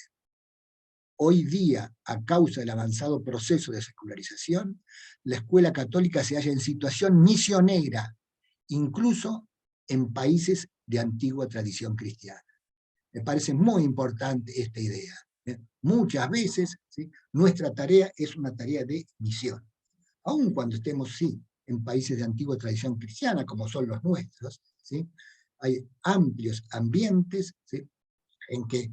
Hoy día, a causa del avanzado proceso de secularización, la escuela católica se halla en situación misionera, incluso en países de antigua tradición cristiana. Me parece muy importante esta idea. Muchas veces, ¿sí?, nuestra tarea es una tarea de misión. Aun cuando estemos, sí, en países de antigua tradición cristiana, como son los nuestros, ¿sí?, hay amplios ambientes, ¿sí?, en que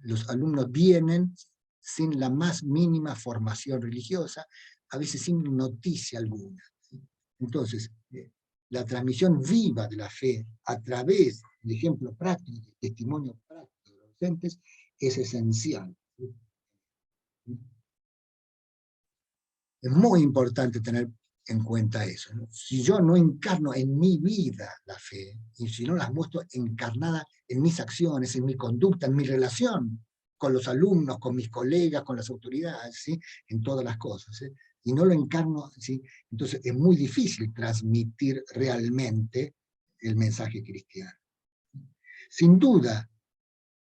los alumnos vienen sin la más mínima formación religiosa, a veces sin noticia alguna. ¿Sí? Entonces, la transmisión viva de la fe a través del ejemplo práctico, del testimonio práctico de los docentes, es esencial. ¿Sí? Es muy importante tener en cuenta eso, ¿no? Si yo no encarno en mi vida la fe, y si no las muestro encarnada en mis acciones, en mi conducta, en mi relación con los alumnos, con mis colegas, con las autoridades, ¿sí?, en todas las cosas, ¿sí?, y no lo encarno, ¿sí?, entonces es muy difícil transmitir realmente el mensaje cristiano. Sin duda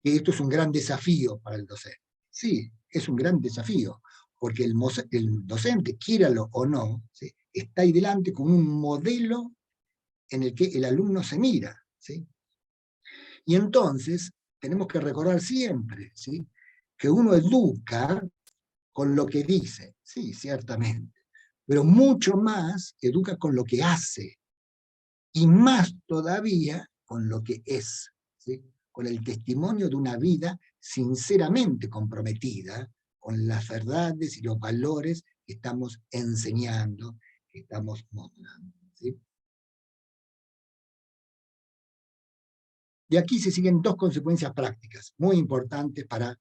que esto es un gran desafío para el docente. Sí, es un gran desafío, porque el docente, quiéralo o no, ¿sí?, está ahí delante con un modelo en el que el alumno se mira. ¿Sí? Y entonces tenemos que recordar siempre, ¿sí?, que uno educa con lo que dice, sí, ciertamente, pero mucho más educa con lo que hace, y más todavía con lo que es, ¿sí?, con el testimonio de una vida sinceramente comprometida con las verdades y los valores que estamos enseñando, que estamos mostrando. ¿Sí? De aquí se siguen dos consecuencias prácticas muy importantes para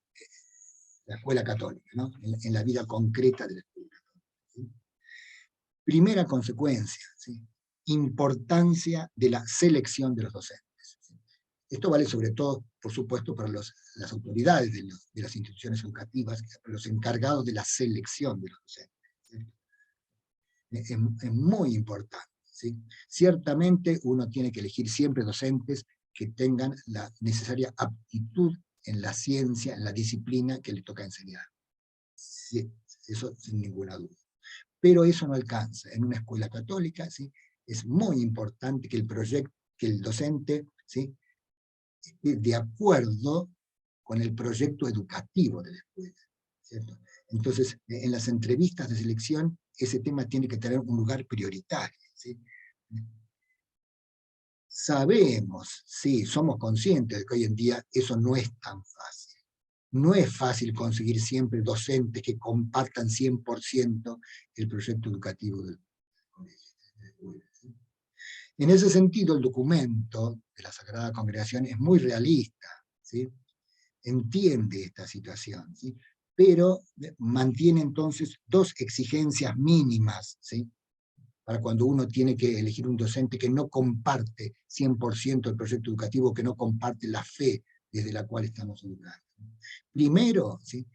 la escuela católica, ¿no? En la vida concreta de la escuela católica, ¿sí? Primera consecuencia, ¿sí? Importancia de la selección de los docentes, ¿sí? Esto vale sobre todo, por supuesto, para las autoridades de las instituciones educativas, los encargados de la selección de los docentes, ¿sí? Es muy importante, ¿sí? Ciertamente uno tiene que elegir siempre docentes que tengan la necesaria aptitud en la ciencia, en la disciplina que le toca enseñar. Sí, eso sin ninguna duda. Pero eso no alcanza. En una escuela católica, ¿sí? Es muy importante que el docente, ¿sí? Esté de acuerdo con el proyecto educativo de la escuela, ¿cierto? Entonces, en las entrevistas de selección, ese tema tiene que tener un lugar prioritario, ¿sí? Sabemos, sí, somos conscientes de que hoy en día eso no es tan fácil. No es fácil conseguir siempre docentes que compartan 100% el proyecto educativo del colegio. En ese sentido, el documento de la Sagrada Congregación es muy realista, ¿sí? Entiende esta situación, ¿sí? Pero mantiene entonces dos exigencias mínimas, ¿sí? Para cuando uno tiene que elegir un docente que no comparte 100% el proyecto educativo, que no comparte la fe desde la cual estamos educando. Primero, ¿sí?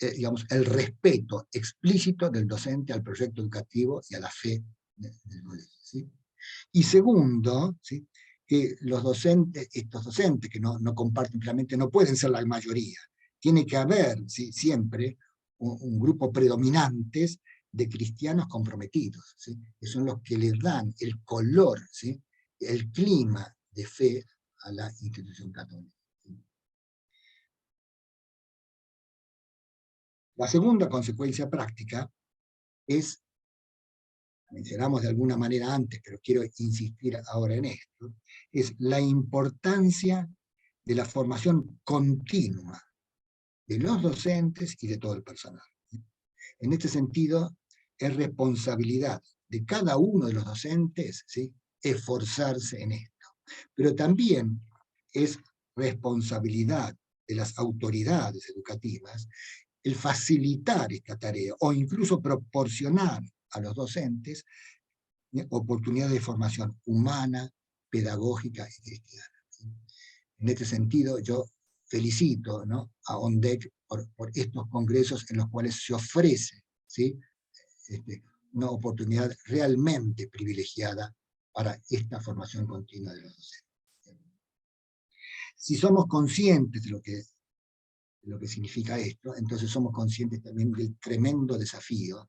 Digamos, el respeto explícito del docente al proyecto educativo y a la fe del colegio, ¿sí? Y segundo, ¿sí? Que estos docentes que no comparten plenamente, no pueden ser la mayoría. Tiene que haber, ¿sí? Siempre un grupo predominante de cristianos comprometidos, ¿sí? Que son los que le dan el color, ¿sí? El clima de fe a la institución católica, ¿sí? La segunda consecuencia práctica es, mencionamos de alguna manera antes, pero quiero insistir ahora en esto, es la importancia de la formación continua de los docentes y de todo el personal. En este sentido, es responsabilidad de cada uno de los docentes, ¿sí? Esforzarse en esto. Pero también es responsabilidad de las autoridades educativas el facilitar esta tarea o incluso proporcionar a los docentes oportunidades de formación humana, pedagógica y cristiana. En este sentido, yo felicito, ¿no? A ONDEC por estos congresos en los cuales se ofrece, ¿sí? Una oportunidad realmente privilegiada para esta formación continua de los docentes. Si somos conscientes de lo que significa esto, entonces somos conscientes también del tremendo desafío,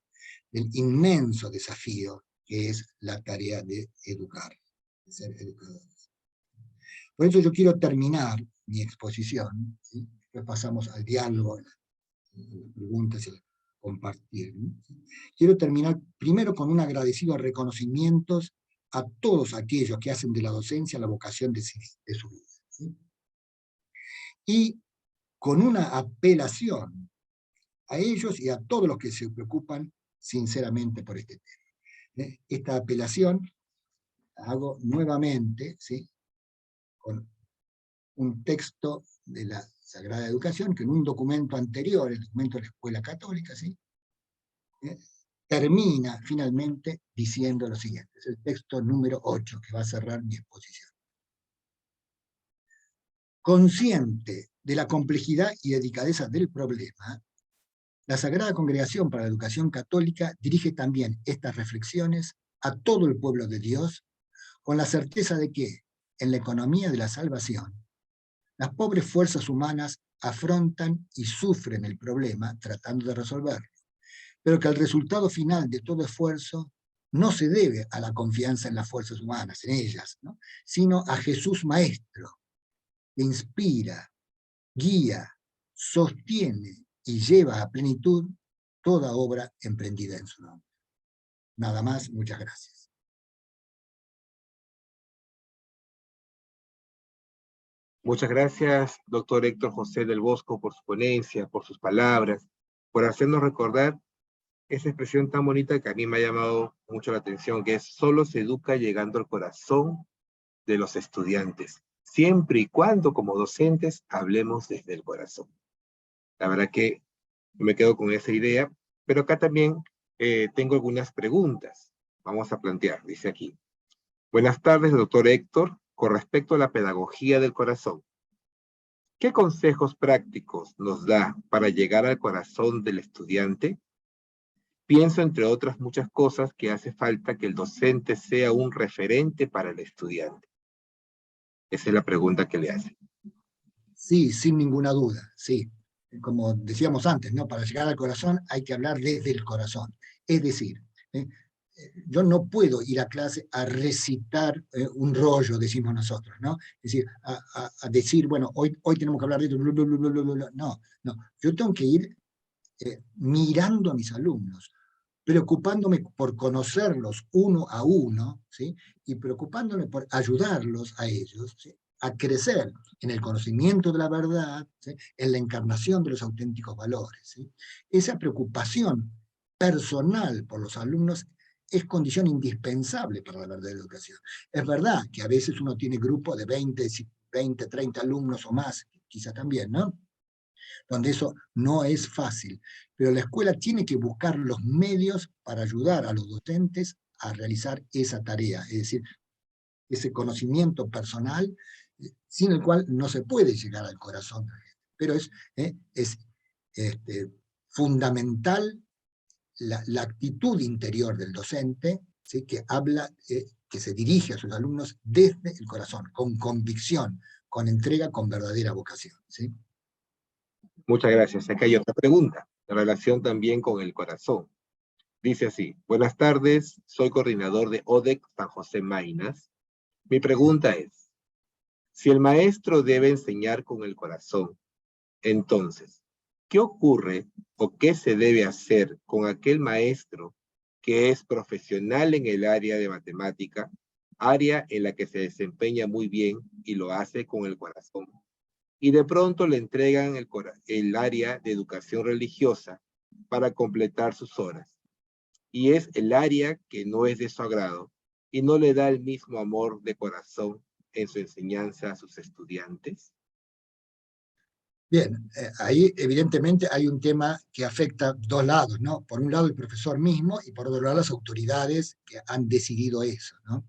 del inmenso desafío que es la tarea de educar, de ser educadores. Por eso yo quiero terminar mi exposición, ¿sí? Después pasamos al diálogo, las preguntas y al compartir, ¿no? Quiero terminar primero con un agradecido reconocimiento a todos aquellos que hacen de la docencia la vocación de su vida, ¿sí? Y con una apelación a ellos y a todos los que se preocupan sinceramente por este tema. Esta apelación la hago nuevamente, ¿sí? Con un texto de la Sagrada Educación, que en un documento anterior, el documento de la Escuela Católica, ¿sí? Termina finalmente diciendo lo siguiente. Es el texto número 8 que va a cerrar mi exposición. Consciente de la complejidad y delicadeza del problema, la Sagrada Congregación para la Educación Católica dirige también estas reflexiones a todo el pueblo de Dios, con la certeza de que, en la economía de la salvación, las pobres fuerzas humanas afrontan y sufren el problema tratando de resolverlo, pero que el resultado final de todo esfuerzo no se debe a la confianza en las fuerzas humanas, en ellas, ¿no? Sino a Jesús Maestro, que inspira, guía, sostiene y lleva a plenitud toda obra emprendida en su nombre. Nada más, muchas gracias. Muchas gracias, doctor Héctor José del Bosco, por su ponencia, por sus palabras, por hacernos recordar esa expresión tan bonita que a mí me ha llamado mucho la atención, que es: solo se educa llegando al corazón de los estudiantes, siempre y cuando como docentes hablemos desde el corazón. La verdad que me quedo con esa idea, pero acá también tengo algunas preguntas. Vamos a plantear, dice aquí. Buenas tardes, doctor Héctor. Con respecto a la pedagogía del corazón, ¿qué consejos prácticos nos da para llegar al corazón del estudiante? Pienso, entre otras muchas cosas, que hace falta que el docente sea un referente para el estudiante. Esa es la pregunta que le hace. Sí, sin ninguna duda, sí. Como decíamos antes, ¿no? Para llegar al corazón hay que hablar desde el corazón. Es decir, yo no puedo ir a clase a recitar un rollo, decimos nosotros, ¿no? Es decir, a decir, bueno, hoy tenemos que hablar de esto, bla, bla, bla, bla, bla, bla. No, no. Yo tengo que ir mirando a mis alumnos, preocupándome por conocerlos uno a uno, ¿sí? Y preocupándome por ayudarlos a ellos, ¿sí? A crecer en el conocimiento de la verdad, ¿sí? En la encarnación de los auténticos valores, ¿sí? Esa preocupación personal por los alumnos es condición indispensable para la verdadera educación. Es verdad que a veces uno tiene grupos de 20, 30 alumnos o más, quizá también, ¿no? Donde eso no es fácil. Pero la escuela tiene que buscar los medios para ayudar a los docentes a realizar esa tarea, es decir, ese conocimiento personal sin el cual no se puede llegar al corazón. Pero es fundamental la actitud interior del docente, ¿sí? Que habla, que se dirige a sus alumnos desde el corazón, con convicción, con entrega, con verdadera vocación, ¿sí? Muchas gracias. Acá hay otra pregunta, en relación también con el corazón. Dice así: buenas tardes, soy coordinador de ODEC San José Maynas. Mi pregunta es, si el maestro debe enseñar con el corazón, entonces, ¿qué ocurre o qué se debe hacer con aquel maestro que es profesional en el área de matemática, área en la que se desempeña muy bien y lo hace con el corazón? Y de pronto le entregan el área de educación religiosa para completar sus horas. Y es el área que no es de su agrado y no le da el mismo amor de corazón en su enseñanza a sus estudiantes. Bien, ahí evidentemente hay un tema que afecta dos lados, ¿no? Por un lado el profesor mismo y por otro lado las autoridades que han decidido eso, ¿no?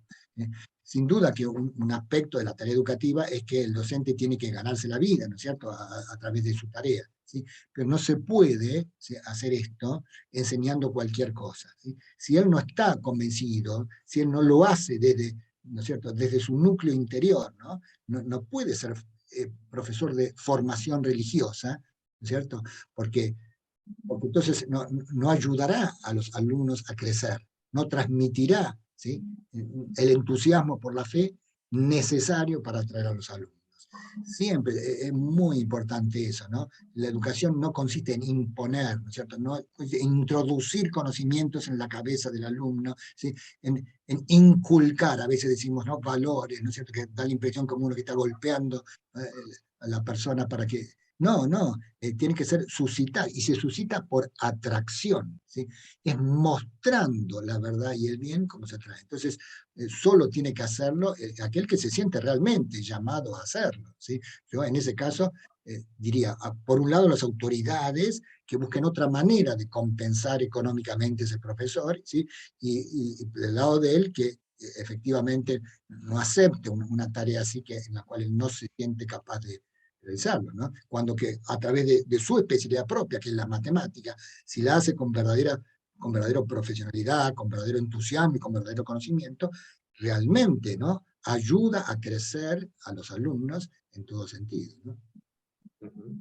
Sin duda que un aspecto de la tarea educativa es que el docente tiene que ganarse la vida, ¿no es cierto?, a través de su tarea, ¿sí? Pero no se puede, ¿sí?, hacer esto enseñando cualquier cosa, ¿sí? Si él no está convencido, si él no lo hace desde, ¿no es cierto?, desde su núcleo interior, ¿no? No puede ser profesor de formación religiosa, ¿no es cierto? Porque entonces no ayudará a los alumnos a crecer, no transmitirá, ¿sí?, el entusiasmo por la fe necesario para atraer a los alumnos. Siempre es muy importante eso, ¿no? La educación no consiste en imponer, ¿no es cierto?, no, en introducir conocimientos en la cabeza del alumno, ¿sí?, en inculcar, a veces decimos, ¿no?, valores, ¿no es cierto?, que da la impresión como uno que está golpeando a la persona para que... No, tiene que ser suscitar, y se suscita por atracción, ¿sí? Es mostrando la verdad y el bien como se atrae. Entonces, solo tiene que hacerlo aquel que se siente realmente llamado a hacerlo, ¿sí? Yo en ese caso diría, por un lado las autoridades que busquen otra manera de compensar económicamente a ese profesor, ¿sí? Y del lado de él que efectivamente no acepte una tarea así en la cual él no se siente capaz de realizarlo, ¿no? Cuando que a través de su especialidad propia, que es la matemática, si la hace con verdadera profesionalidad, con verdadero entusiasmo y con verdadero conocimiento, realmente, ¿no?, ayuda a crecer a los alumnos en todo sentido, ¿no?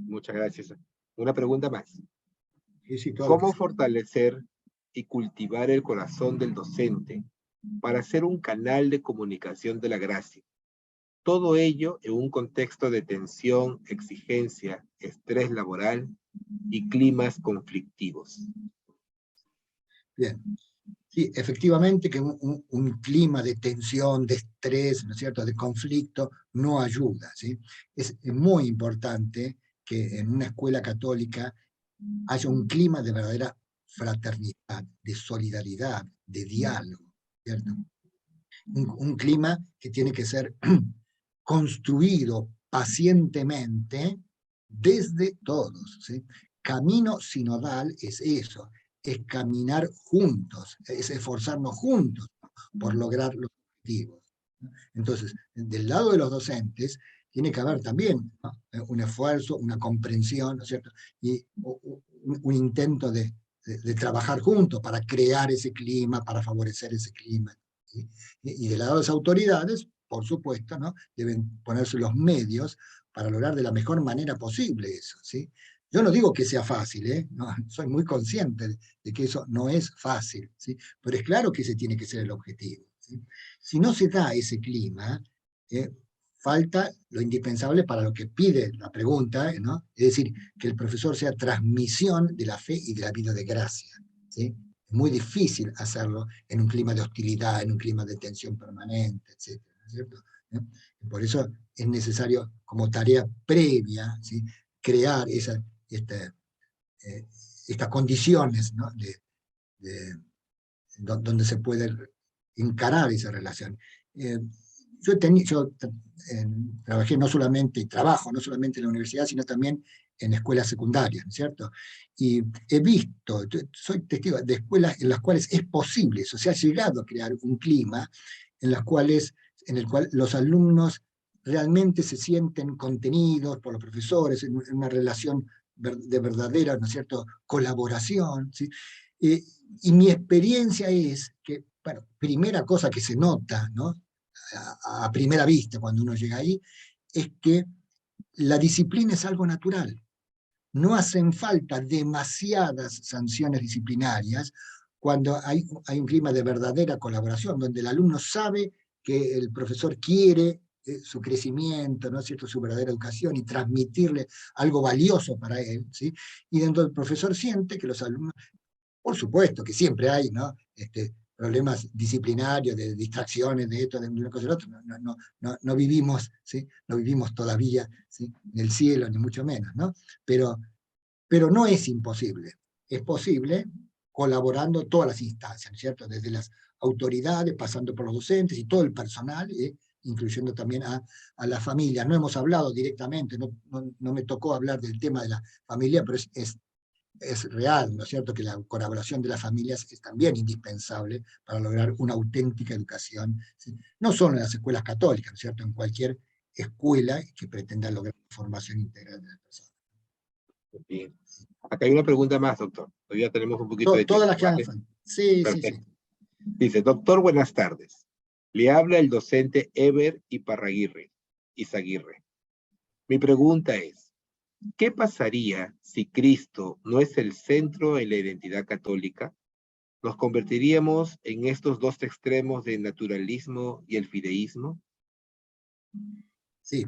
Muchas gracias. Una pregunta más. Sí, claro que ¿Cómo sí. fortalecer y cultivar el corazón del docente para ser un canal de comunicación de la gracia? Todo ello en un contexto de tensión, exigencia, estrés laboral y climas conflictivos. Bien. Sí, efectivamente que un clima de tensión, de estrés, ¿no es cierto?, de conflicto, no ayuda, ¿sí? Es muy importante que en una escuela católica haya un clima de verdadera fraternidad, de solidaridad, de diálogo, ¿cierto? Un clima que tiene que ser construido pacientemente desde todos, ¿sí? Camino sinodal es eso, es caminar juntos, es esforzarnos juntos por lograr los objetivos. Entonces, del lado de los docentes, tiene que haber también, ¿no?, un esfuerzo, una comprensión, ¿no es cierto? Y un intento de trabajar juntos para crear ese clima, para favorecer ese clima, ¿sí? Y del lado de las autoridades, por supuesto, ¿no?, deben ponerse los medios para lograr de la mejor manera posible eso, ¿sí? Yo no digo que sea fácil, ¿eh? No, soy muy consciente de que eso no es fácil, ¿sí? Pero es claro que ese tiene que ser el objetivo, ¿sí? Si no se da ese clima, falta lo indispensable para lo que pide la pregunta, ¿no? Es decir, que el profesor sea transmisión de la fe y de la vida de gracia, ¿sí? Es muy difícil hacerlo en un clima de hostilidad, en un clima de tensión permanente, etcétera, ¿no es cierto? Por eso es necesario, como tarea previa, ¿sí?, crear estas condiciones, ¿no?, donde se puede encarar esa relación. Yo trabajé no solamente, trabajo no solamente en la universidad, sino también en escuelas secundarias, ¿no es cierto? Y he visto, soy testigo de escuelas en las cuales es posible eso, se ha llegado a crear un clima en el cual los alumnos realmente se sienten contenidos por los profesores, en una relación de verdadera, ¿no es cierto?, colaboración, ¿sí? Y mi experiencia es que, bueno, primera cosa que se nota, ¿no?, a primera vista cuando uno llega ahí, es que la disciplina es algo natural. No hacen falta demasiadas sanciones disciplinarias cuando hay un clima de verdadera colaboración, donde el alumno sabe que el profesor quiere su crecimiento, ¿no es cierto?, su verdadera educación y transmitirle algo valioso para él, ¿sí? Y dentro del profesor siente que los alumnos, por supuesto que siempre hay, ¿no?, problemas disciplinarios, de distracciones, de esto, de una cosa y de otra. No vivimos, ¿sí?, no vivimos todavía, ¿sí?, en el cielo, ni mucho menos, ¿no? Pero no es imposible. Es posible colaborando todas las instancias, ¿no es cierto?, desde las autoridades, pasando por los docentes y todo el personal, incluyendo también a la familia. No hemos hablado directamente, no me tocó hablar del tema de la familia, pero es real, ¿no es cierto?, que la colaboración de las familias es también indispensable para lograr una auténtica educación, ¿sí?, no solo en las escuelas católicas, ¿no es cierto?, en cualquier escuela que pretenda lograr formación integral de las personas. Bien. Acá hay una pregunta más, doctor. Todavía tenemos un poquito de Todas tiempo, las que hagan ¿vale? falta. Sí, sí, sí. Perfecto. Dice, doctor, buenas tardes. Le habla el docente Eber Izaguirre. Mi pregunta es, ¿qué pasaría si Cristo no es el centro de la identidad católica? ¿Nos convertiríamos en estos dos extremos del naturalismo y el fideísmo? Sí.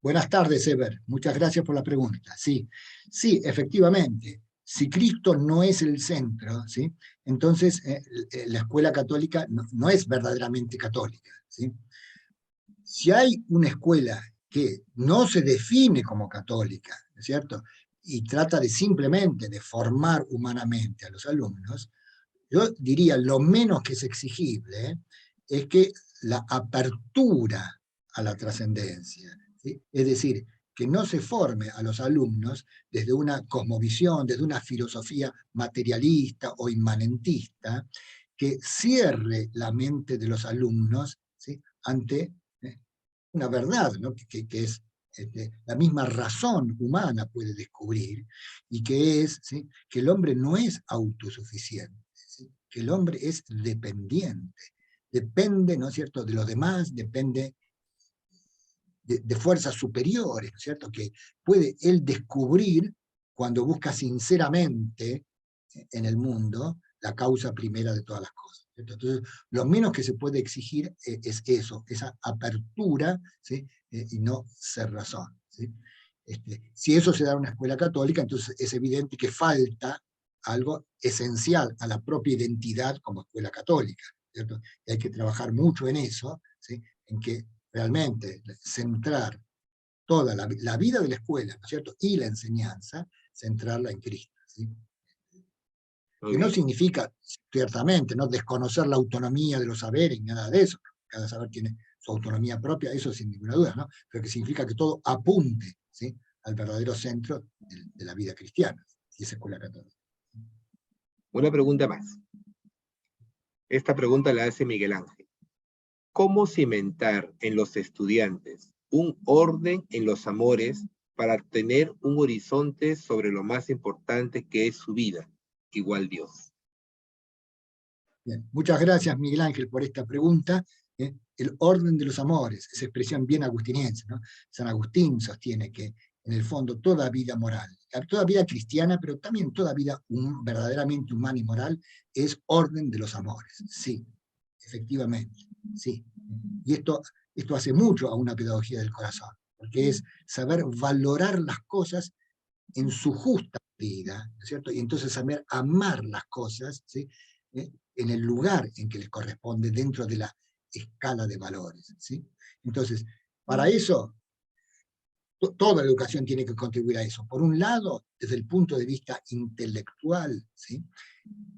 Buenas tardes, Eber. Muchas gracias por la pregunta. Sí, sí, efectivamente. Si Cristo no es el centro, ¿sí?, entonces la escuela católica no es verdaderamente católica, ¿sí? Si hay una escuela que no se define como católica, ¿no es cierto?, y trata de simplemente de formar humanamente a los alumnos, yo diría lo menos que es exigible es que la apertura a la trascendencia, ¿sí?, es decir, que no se forme a los alumnos desde una cosmovisión, desde una filosofía materialista o inmanentista, que cierre la mente de los alumnos, ¿sí?, ante una verdad, ¿no?, que es la misma razón humana puede descubrir, y que es, ¿sí?, que el hombre no es autosuficiente, ¿sí?, que el hombre es dependiente, depende, ¿no es cierto?, de los demás, depende de fuerzas superiores, ¿no es cierto?, que puede él descubrir cuando busca sinceramente en el mundo la causa primera de todas las cosas, ¿cierto? Entonces, lo menos que se puede exigir es eso, esa apertura, ¿sí?, y no cerrazón, ¿sí? Si eso se da en una escuela católica, entonces es evidente que falta algo esencial a la propia identidad como escuela católica, ¿cierto? Y hay que trabajar mucho en eso, ¿sí?, en que realmente centrar toda la vida de la escuela, ¿no es cierto?, y la enseñanza, centrarla en Cristo, ¿sí? Muy Que no bien. significa, ciertamente, no desconocer la autonomía de los saberes, nada de eso. cada saber tiene su autonomía propia, eso sin ninguna duda, ¿no? Pero que significa que todo apunte, ¿sí?, al verdadero centro de la vida cristiana, y esa escuela católica. Una pregunta más. Esta pregunta la hace Miguel Ángel. ¿Cómo cimentar en los estudiantes un orden en los amores para tener un horizonte sobre lo más importante que es su vida, igual Dios? Bien, muchas gracias, Miguel Ángel, por esta pregunta. El orden de los amores, esa expresión bien agustiniense, ¿no? San Agustín sostiene que, en el fondo, toda vida moral, toda vida cristiana, pero también toda vida verdaderamente humana y moral, es orden de los amores. Sí, efectivamente, sí. Y esto hace mucho a una pedagogía del corazón, porque es saber valorar las cosas en su justa medida, ¿no es cierto? Y entonces saber amar las cosas, ¿sí?, en el lugar en que les corresponde dentro de la escala de valores, ¿sí? Entonces, para eso, toda la educación tiene que contribuir a eso. Por un lado, desde el punto de vista intelectual, ¿sí?,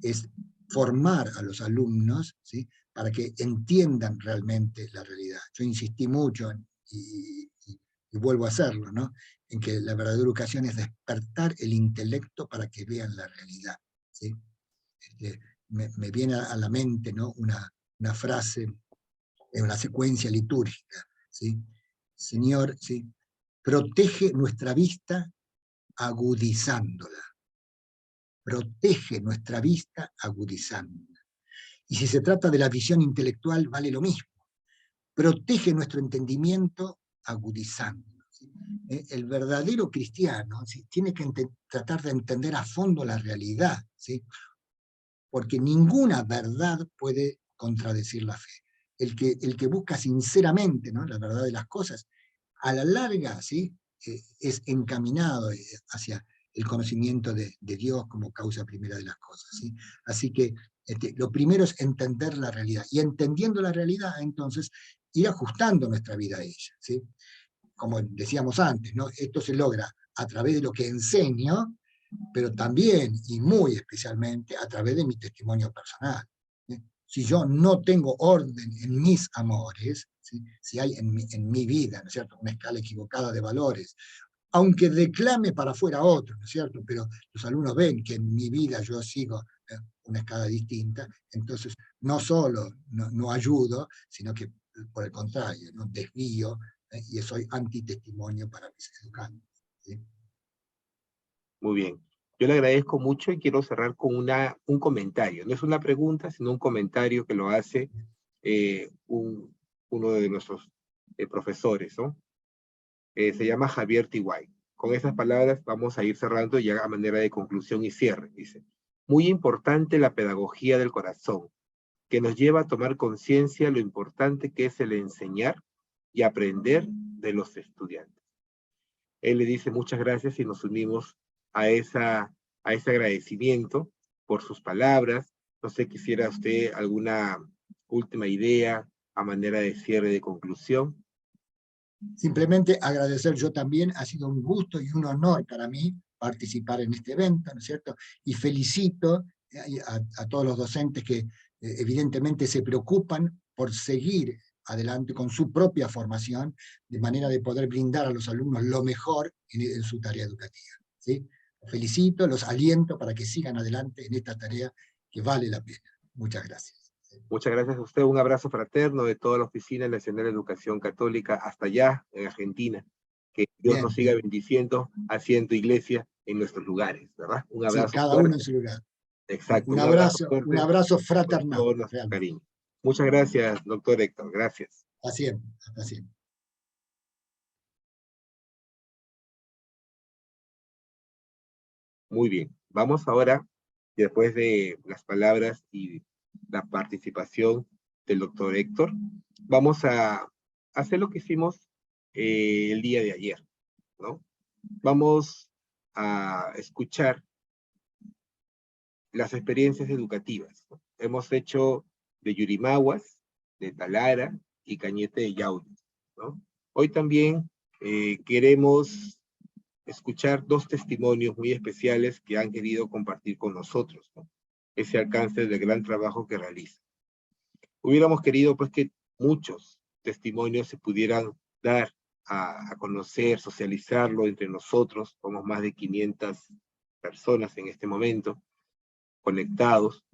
es formar a los alumnos, ¿sí?, para que entiendan realmente la realidad. Yo insistí mucho, y vuelvo a hacerlo, ¿no?, en que la verdadera educación es despertar el intelecto para que vean la realidad, ¿sí? Me viene a la mente, ¿no?, una frase en una secuencia litúrgica, ¿sí? Señor, ¿sí?, protege nuestra vista agudizándola. Protege nuestra vista agudizándola. Y si se trata de la visión intelectual, vale lo mismo. Protege nuestro entendimiento agudizándolo, ¿sí? El verdadero cristiano, ¿sí?, tiene que tratar de entender a fondo la realidad, ¿sí?, porque ninguna verdad puede contradecir la fe. El que busca sinceramente, ¿no?, la verdad de las cosas, a la larga, ¿sí?, es encaminado hacia el conocimiento de Dios como causa primera de las cosas, ¿sí? Así que lo primero es entender la realidad, y entendiendo la realidad, entonces, ir ajustando nuestra vida a ella, ¿sí? Como decíamos antes, ¿no?, esto se logra a través de lo que enseño, pero también, y muy especialmente, a través de mi testimonio personal. Si yo no tengo orden en mis amores, ¿sí?, si hay en mi vida, ¿no es cierto?, una escala equivocada de valores, aunque declame para afuera otro, ¿no es cierto?, pero los alumnos ven que en mi vida yo sigo una escala distinta, entonces no solo no ayudo, sino que por el contrario, ¿no?, desvío, y soy antitestimonio para mis educandos, ¿sí? Muy bien. Yo le agradezco mucho y quiero cerrar con un comentario. No es una pregunta, sino un comentario que lo hace uno de nuestros profesores, ¿no? Se llama Javier Tiguay. Con esas palabras vamos a ir cerrando ya a manera de conclusión y cierre. Dice, muy importante la pedagogía del corazón, que nos lleva a tomar conciencia lo importante que es el enseñar y aprender de los estudiantes. Él le dice muchas gracias y nos unimos a ese agradecimiento por sus palabras. No sé, quisiera usted alguna última idea a manera de cierre, de conclusión. Simplemente agradecer yo también, ha sido un gusto y un honor para mí participar en este evento, ¿no es cierto? Y felicito a todos los docentes que evidentemente se preocupan por seguir adelante con su propia formación, de manera de poder brindar a los alumnos lo mejor en su tarea educativa, ¿sí? Los felicito, los aliento para que sigan adelante en esta tarea que vale la pena. Muchas gracias. Muchas gracias a usted. Un abrazo fraterno de toda la Oficina Nacional de Educación Católica hasta allá, en Argentina. Que Dios nos siga bendiciendo, haciendo iglesia en nuestros lugares, ¿verdad? Un Sí, abrazo cada fuerte. uno en su lugar. Exacto, Un abrazo abrazo, fuerte un abrazo con fraternal. todo nuestro Realmente. cariño. Muchas gracias, doctor Héctor. Gracias. Hasta siempre, hasta siempre. Muy bien. Vamos ahora, después de las palabras y la participación del doctor Héctor, vamos a hacer lo que hicimos el día de ayer, ¿no? Vamos a escuchar las experiencias educativas, ¿no? Hemos hecho de Yurimaguas, de Talara y Cañete de Yauli, ¿no? Hoy también queremos escuchar dos testimonios muy especiales que han querido compartir con nosotros, ¿no?, ese alcance del gran trabajo que realizan. Hubiéramos querido, pues, que muchos testimonios se pudieran dar a conocer, socializarlo entre nosotros. Somos más de 500 personas en este momento conectados,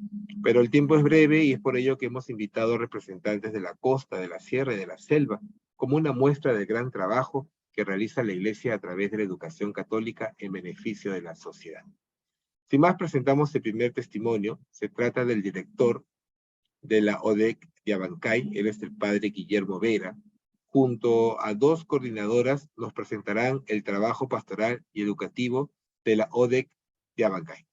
pero el tiempo es breve y es por ello que hemos invitado a representantes de la costa, de la sierra y de la selva, como una muestra del gran trabajo que realiza la Iglesia a través de la educación católica en beneficio de la sociedad. Sin más, presentamos el primer testimonio. Se trata del director de la ODEC de Abancay, él es el padre Guillermo Vera. Junto a dos coordinadoras nos presentarán el trabajo pastoral y educativo de la ODEC de Abancay.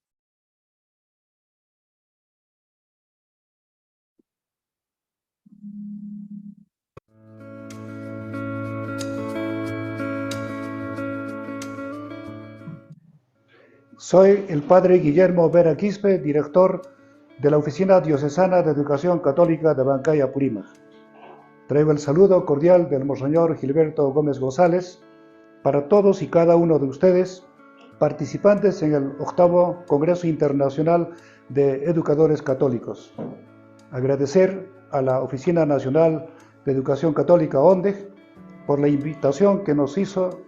Soy el padre Guillermo Vera Quispe, director de la Oficina Diocesana de Educación Católica de Abancay, Apurímac. Traigo el saludo cordial del Monseñor Gilberto Gómez González para todos y cada uno de ustedes, participantes en el 8º Congreso Internacional de Educadores Católicos. Agradecer a la Oficina Nacional de Educación Católica, ONDEG, por la invitación que nos hizo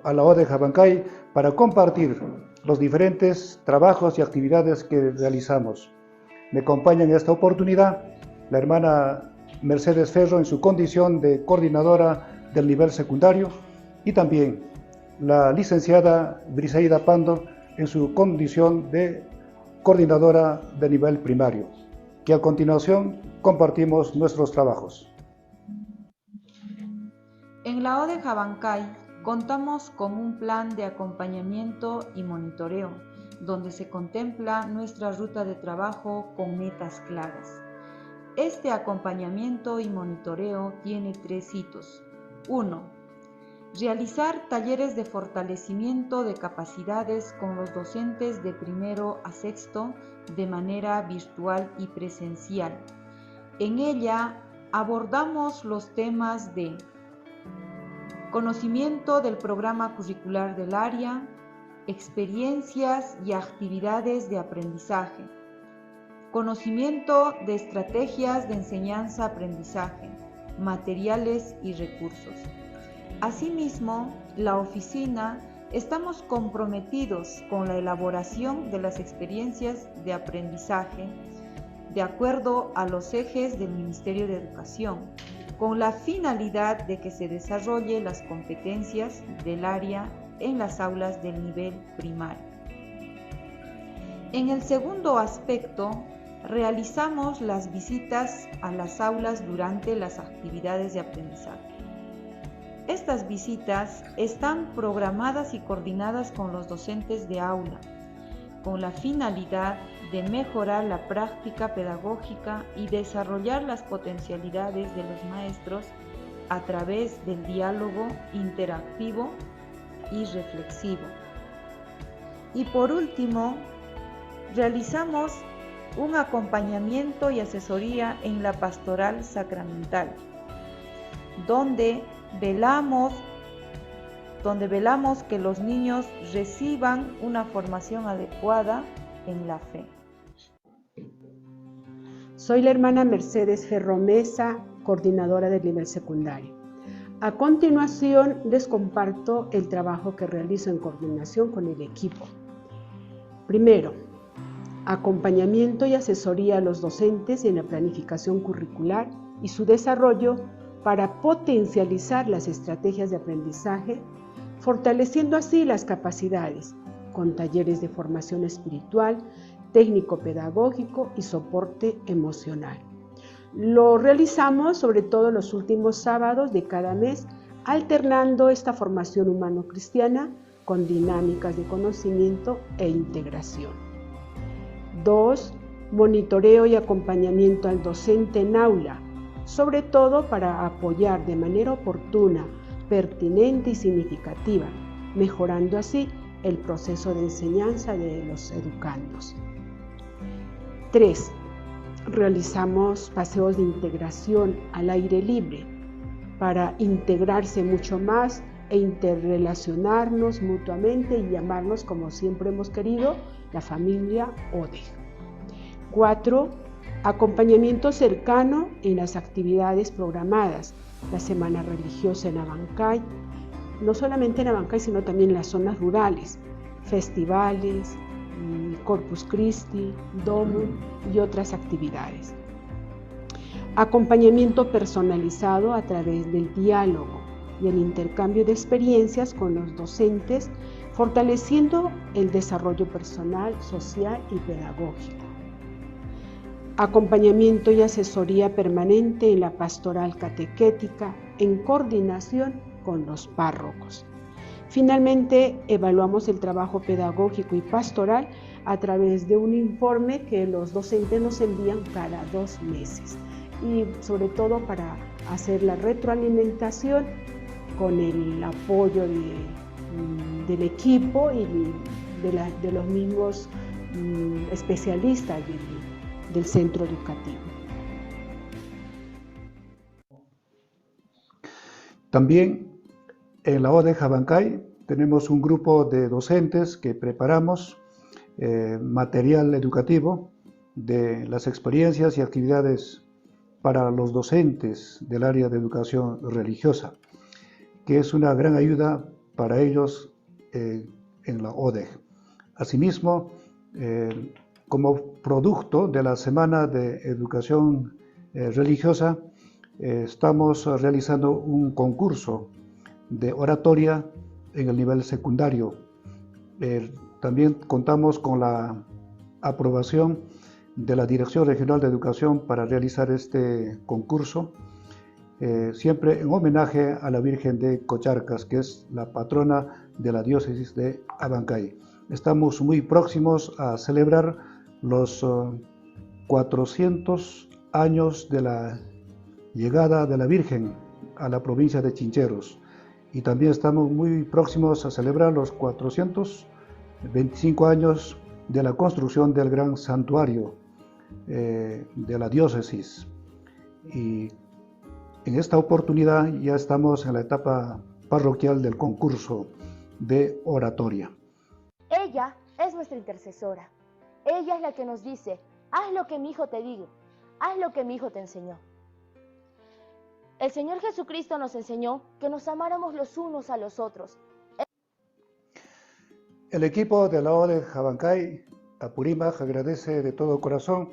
a la ODEG Abancay para compartir los diferentes trabajos y actividades que realizamos. Me acompaña en esta oportunidad la hermana Mercedes Ferro en su condición de coordinadora del nivel secundario y también la licenciada Briseida Pando en su condición de coordinadora de nivel primario, que a continuación compartimos nuestros trabajos. En la ODEG Abancay contamos con un plan de acompañamiento y monitoreo, donde se contempla nuestra ruta de trabajo con metas claras. Este acompañamiento y monitoreo tiene 3 hitos. 1. Realizar talleres de fortalecimiento de capacidades con los docentes de primero a sexto de manera virtual y presencial. En ella abordamos los temas de conocimiento del programa curricular del área, experiencias y actividades de aprendizaje, conocimiento de estrategias de enseñanza-aprendizaje, materiales y recursos. Asimismo, la oficina estamos comprometidos con la elaboración de las experiencias de aprendizaje de acuerdo a los ejes del Ministerio de Educación, con la finalidad de que se desarrolle las competencias del área en las aulas del nivel primario. En el segundo aspecto, realizamos las visitas a las aulas durante las actividades de aprendizaje. Estas visitas están programadas y coordinadas con los docentes de aula, con la finalidad de mejorar la práctica pedagógica y desarrollar las potencialidades de los maestros a través del diálogo interactivo y reflexivo. Y por último, realizamos un acompañamiento y asesoría en la pastoral sacramental, donde velamos que los niños reciban una formación adecuada en la fe. Soy la hermana Mercedes Ferro Mesa, coordinadora del nivel secundario. A continuación les comparto el trabajo que realizo en coordinación con el equipo. Primero, acompañamiento y asesoría a los docentes en la planificación curricular y su desarrollo para potencializar las estrategias de aprendizaje, fortaleciendo así las capacidades, con talleres de formación espiritual, técnico-pedagógico y soporte emocional. Lo realizamos sobre todo los últimos sábados de cada mes, alternando esta formación humano-cristiana con dinámicas de conocimiento e integración. 2. Monitoreo y acompañamiento al docente en aula, sobre todo para apoyar de manera oportuna, pertinente y significativa, mejorando así el proceso de enseñanza de los educandos. 3. Realizamos paseos de integración al aire libre para integrarse mucho más e interrelacionarnos mutuamente y llamarnos, como siempre hemos querido, la familia ODEG. 4. Acompañamiento cercano en las actividades programadas, la Semana Religiosa en Abancay, no solamente en Abancay, sino también en las zonas rurales, festivales, Corpus Christi, Domo y otras actividades. Acompañamiento personalizado a través del diálogo y el intercambio de experiencias con los docentes, fortaleciendo el desarrollo personal, social y pedagógico. Acompañamiento y asesoría permanente en la pastoral catequética en coordinación con los párrocos. Finalmente, evaluamos el trabajo pedagógico y pastoral a través de un informe que los docentes nos envían cada 2 meses y sobre todo para hacer la retroalimentación con el apoyo del equipo y de los mismos especialistas del centro educativo. También en la ODEJ Abancay tenemos un grupo de docentes que preparamos material educativo de las experiencias y actividades para los docentes del área de educación religiosa, que es una gran ayuda para ellos en la ODEJ. Asimismo, como producto de la Semana de Educación Religiosa, estamos realizando un concurso de oratoria en el nivel secundario. También contamos con la aprobación de la Dirección Regional de Educación para realizar este concurso, siempre en homenaje a la Virgen de Cocharcas, que es la patrona de la diócesis de Abancay. Estamos muy próximos a celebrar los 400 años de la llegada de la Virgen a la provincia de Chincheros, y también estamos muy próximos a celebrar los 425 años de la construcción del gran santuario de la diócesis. Y en esta oportunidad ya estamos en la etapa parroquial del concurso de oratoria. Ella es nuestra intercesora. Ella es la que nos dice: haz lo que mi hijo te diga, haz lo que mi hijo te enseñó. El Señor Jesucristo nos enseñó que nos amáramos los unos a los otros. El equipo de la ODEJ Abancay Apurímac agradece de todo corazón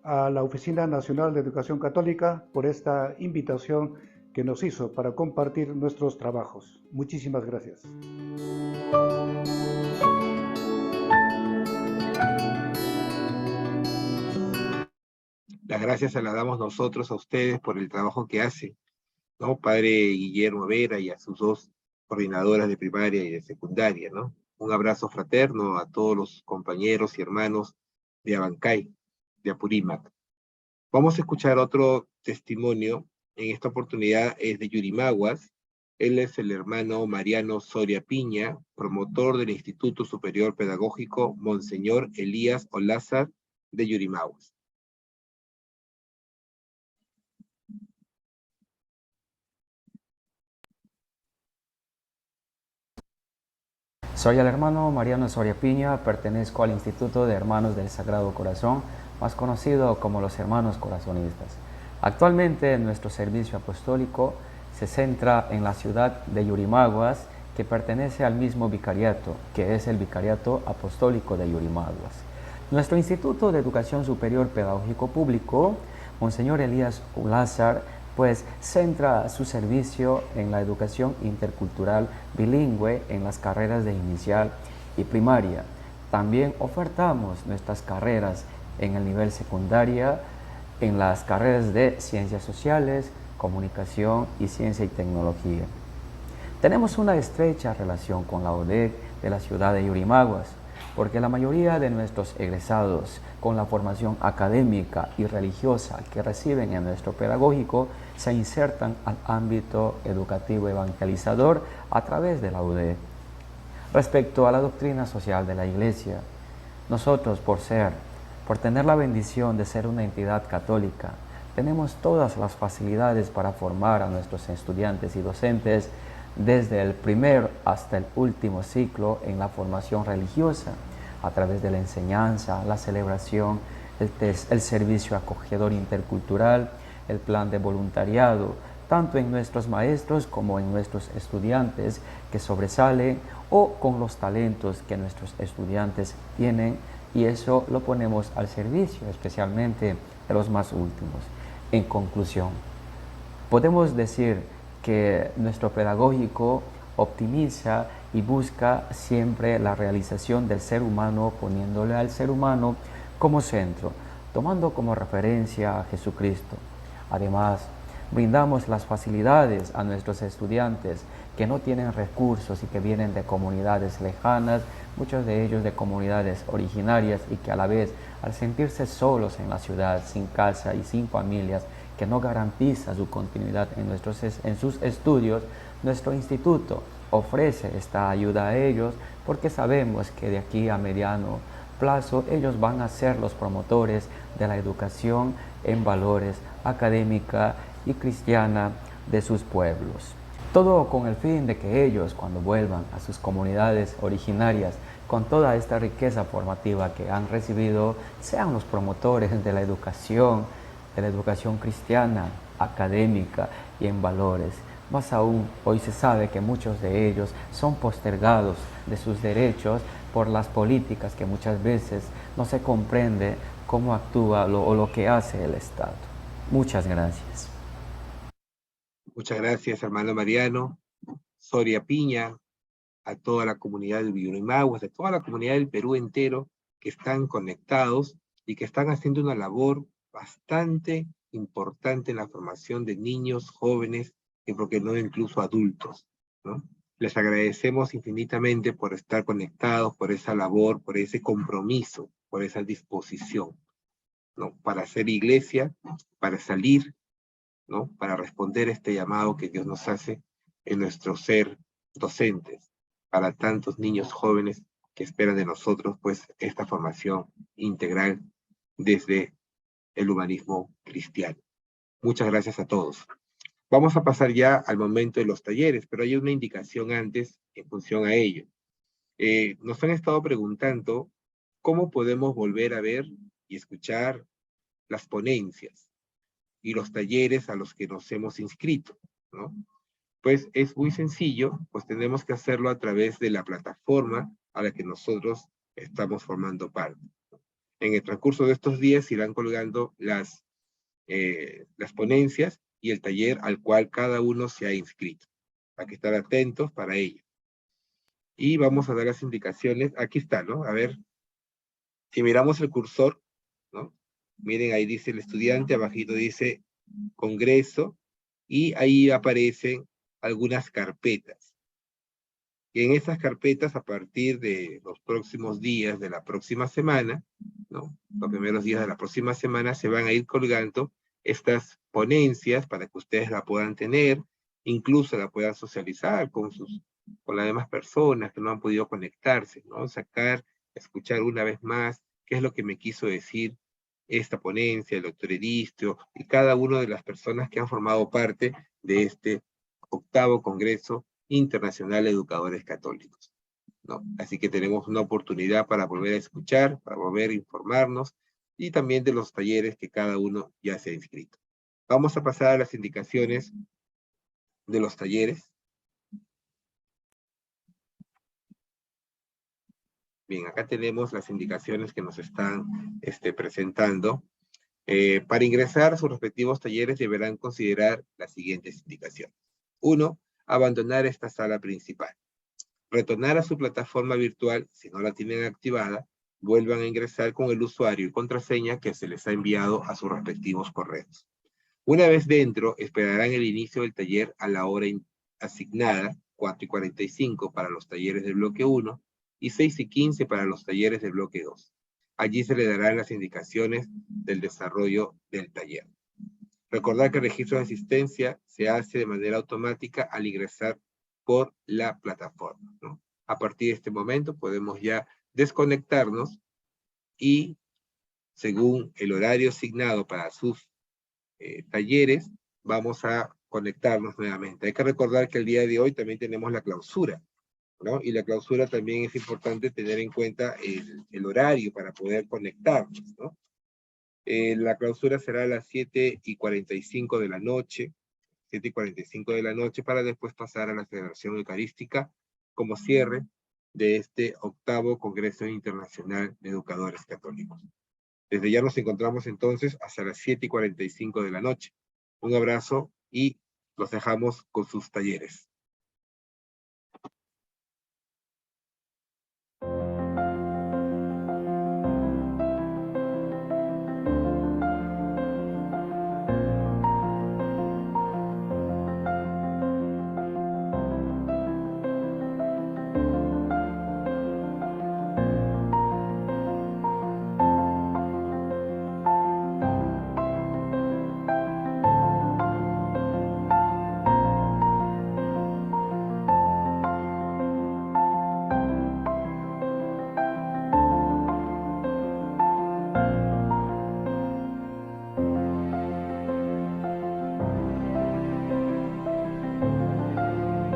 a la Oficina Nacional de Educación Católica por esta invitación que nos hizo para compartir nuestros trabajos. Muchísimas gracias. Las gracias se las damos nosotros a ustedes por el trabajo que hacen, ¿no? Padre Guillermo Vera y a sus 2 coordinadoras de primaria y de secundaria, ¿no? Un abrazo fraterno a todos los compañeros y hermanos de Abancay, de Apurímac. Vamos a escuchar otro testimonio. En esta oportunidad es de Yurimaguas. Él es el hermano Mariano Soria Piña, promotor del Instituto Superior Pedagógico Monseñor Elías Olázar de Yurimaguas. Soy el hermano Mariano Soria Piña, pertenezco al Instituto de Hermanos del Sagrado Corazón, más conocido como los Hermanos Corazonistas. Actualmente nuestro servicio apostólico se centra en la ciudad de Yurimaguas, que pertenece al mismo vicariato, que es el Vicariato Apostólico de Yurimaguas. Nuestro Instituto de Educación Superior Pedagógico Público, Monseñor Elías Olázar, pues centra su servicio en la educación intercultural bilingüe en las carreras de inicial y primaria. También ofertamos nuestras carreras en el nivel secundaria, en las carreras de Ciencias Sociales, Comunicación y Ciencia y Tecnología. Tenemos una estrecha relación con la ODEJ de la ciudad de Yurimaguas, porque la mayoría de nuestros egresados con la formación académica y religiosa que reciben en nuestro pedagógico se insertan al ámbito educativo evangelizador a través de la UDEJ. Respecto a la doctrina social de la Iglesia, nosotros por tener la bendición de ser una entidad católica, tenemos todas las facilidades para formar a nuestros estudiantes y docentes desde el primer hasta el último ciclo en la formación religiosa, a través de la enseñanza, la celebración el servicio acogedor intercultural, el plan de voluntariado, tanto en nuestros maestros como en nuestros estudiantes que sobresalen o con los talentos que nuestros estudiantes tienen, y eso lo ponemos al servicio especialmente de los más últimos. En conclusión, podemos decir que nuestro pedagógico optimiza y busca siempre la realización del ser humano, poniéndole al ser humano como centro, tomando como referencia a Jesucristo. Además, brindamos las facilidades a nuestros estudiantes que no tienen recursos y que vienen de comunidades lejanas, muchos de ellos de comunidades originarias, y que a la vez, al sentirse solos en la ciudad, sin casa y sin familias, que no garantiza su continuidad en sus estudios, nuestro instituto ofrece esta ayuda a ellos, porque sabemos que de aquí a mediano plazo ellos van a ser los promotores de la educación en valores académica y cristiana de sus pueblos. Todo con el fin de que ellos, cuando vuelvan a sus comunidades originarias con toda esta riqueza formativa que han recibido, sean los promotores de la educación cristiana, académica y en valores. Más aún, hoy se sabe que muchos de ellos son postergados de sus derechos por las políticas que muchas veces no se comprende cómo actúa o lo que hace el Estado. Muchas gracias. Muchas gracias, hermano Mariano, Soria Piña, a toda la comunidad de Villunemaguas, a toda la comunidad del Perú entero, que están conectados y que están haciendo una labor bastante importante en la formación de niños, jóvenes, y por qué no incluso adultos, ¿no? Les agradecemos infinitamente por estar conectados, por esa labor, por ese compromiso, por esa disposición, ¿no? Para hacer iglesia, para salir, ¿no? Para responder a este llamado que Dios nos hace en nuestro ser docentes, para tantos niños jóvenes que esperan de nosotros, pues, esta formación integral desde el humanismo cristiano. Muchas gracias a todos. Vamos a pasar ya al momento de los talleres, pero hay una indicación antes en función a ello. Nos han estado preguntando cómo podemos volver a ver y escuchar las ponencias y los talleres a los que nos hemos inscrito, ¿no? Pues es muy sencillo, pues tenemos que hacerlo a través de la plataforma a la que nosotros estamos formando parte. En el transcurso de estos días irán colgando las ponencias y el taller al cual cada uno se ha inscrito. Hay que estar atentos para ello. Y vamos a dar las indicaciones. Aquí está, ¿no? A ver, si miramos el cursor, ¿no? Miren, ahí dice el estudiante, abajito dice Congreso, y ahí aparecen algunas carpetas. Y en esas carpetas, a partir de los próximos días de la próxima semana, ¿no? Los primeros días de la próxima semana se van a ir colgando estas ponencias para que ustedes la puedan tener, incluso la puedan socializar con las demás personas que no han podido conectarse, ¿no? Escuchar una vez más qué es lo que me quiso decir esta ponencia, el doctor Edistio, y cada una de las personas que han formado parte de este 8º Congreso Internacional de Educadores Católicos, ¿no? Así que tenemos una oportunidad para volver a escuchar, para volver a informarnos, y también de los talleres que cada uno ya se ha inscrito. Vamos a pasar a las indicaciones de los talleres. Bien, acá tenemos las indicaciones que nos están presentando. Para ingresar a sus respectivos talleres deberán considerar las siguientes indicaciones. 1. Abandonar esta sala principal. Retornar a su plataforma virtual, si no la tienen activada, vuelvan a ingresar con el usuario y contraseña que se les ha enviado a sus respectivos correos. Una vez dentro, esperarán el inicio del taller a la hora asignada, 4:45 para los talleres del bloque 1 y 6:15 para los talleres del bloque 2. Allí se le darán las indicaciones del desarrollo del taller. Recordar que el registro de asistencia se hace de manera automática al ingresar por la plataforma, ¿no? A partir de este momento podemos ya desconectarnos y, según el horario asignado para sus talleres, vamos a conectarnos nuevamente. Hay que recordar que el día de hoy también tenemos la clausura, ¿no? Y la clausura también es importante tener en cuenta el horario para poder conectarnos, ¿no? La clausura será a las 7:45 de la noche, 7:45 de la noche, para después pasar a la celebración eucarística como cierre de este 8º Congreso Internacional de Educadores Católicos. Desde ya nos encontramos entonces hasta las 7:45 de la noche. Un abrazo y los dejamos con sus talleres.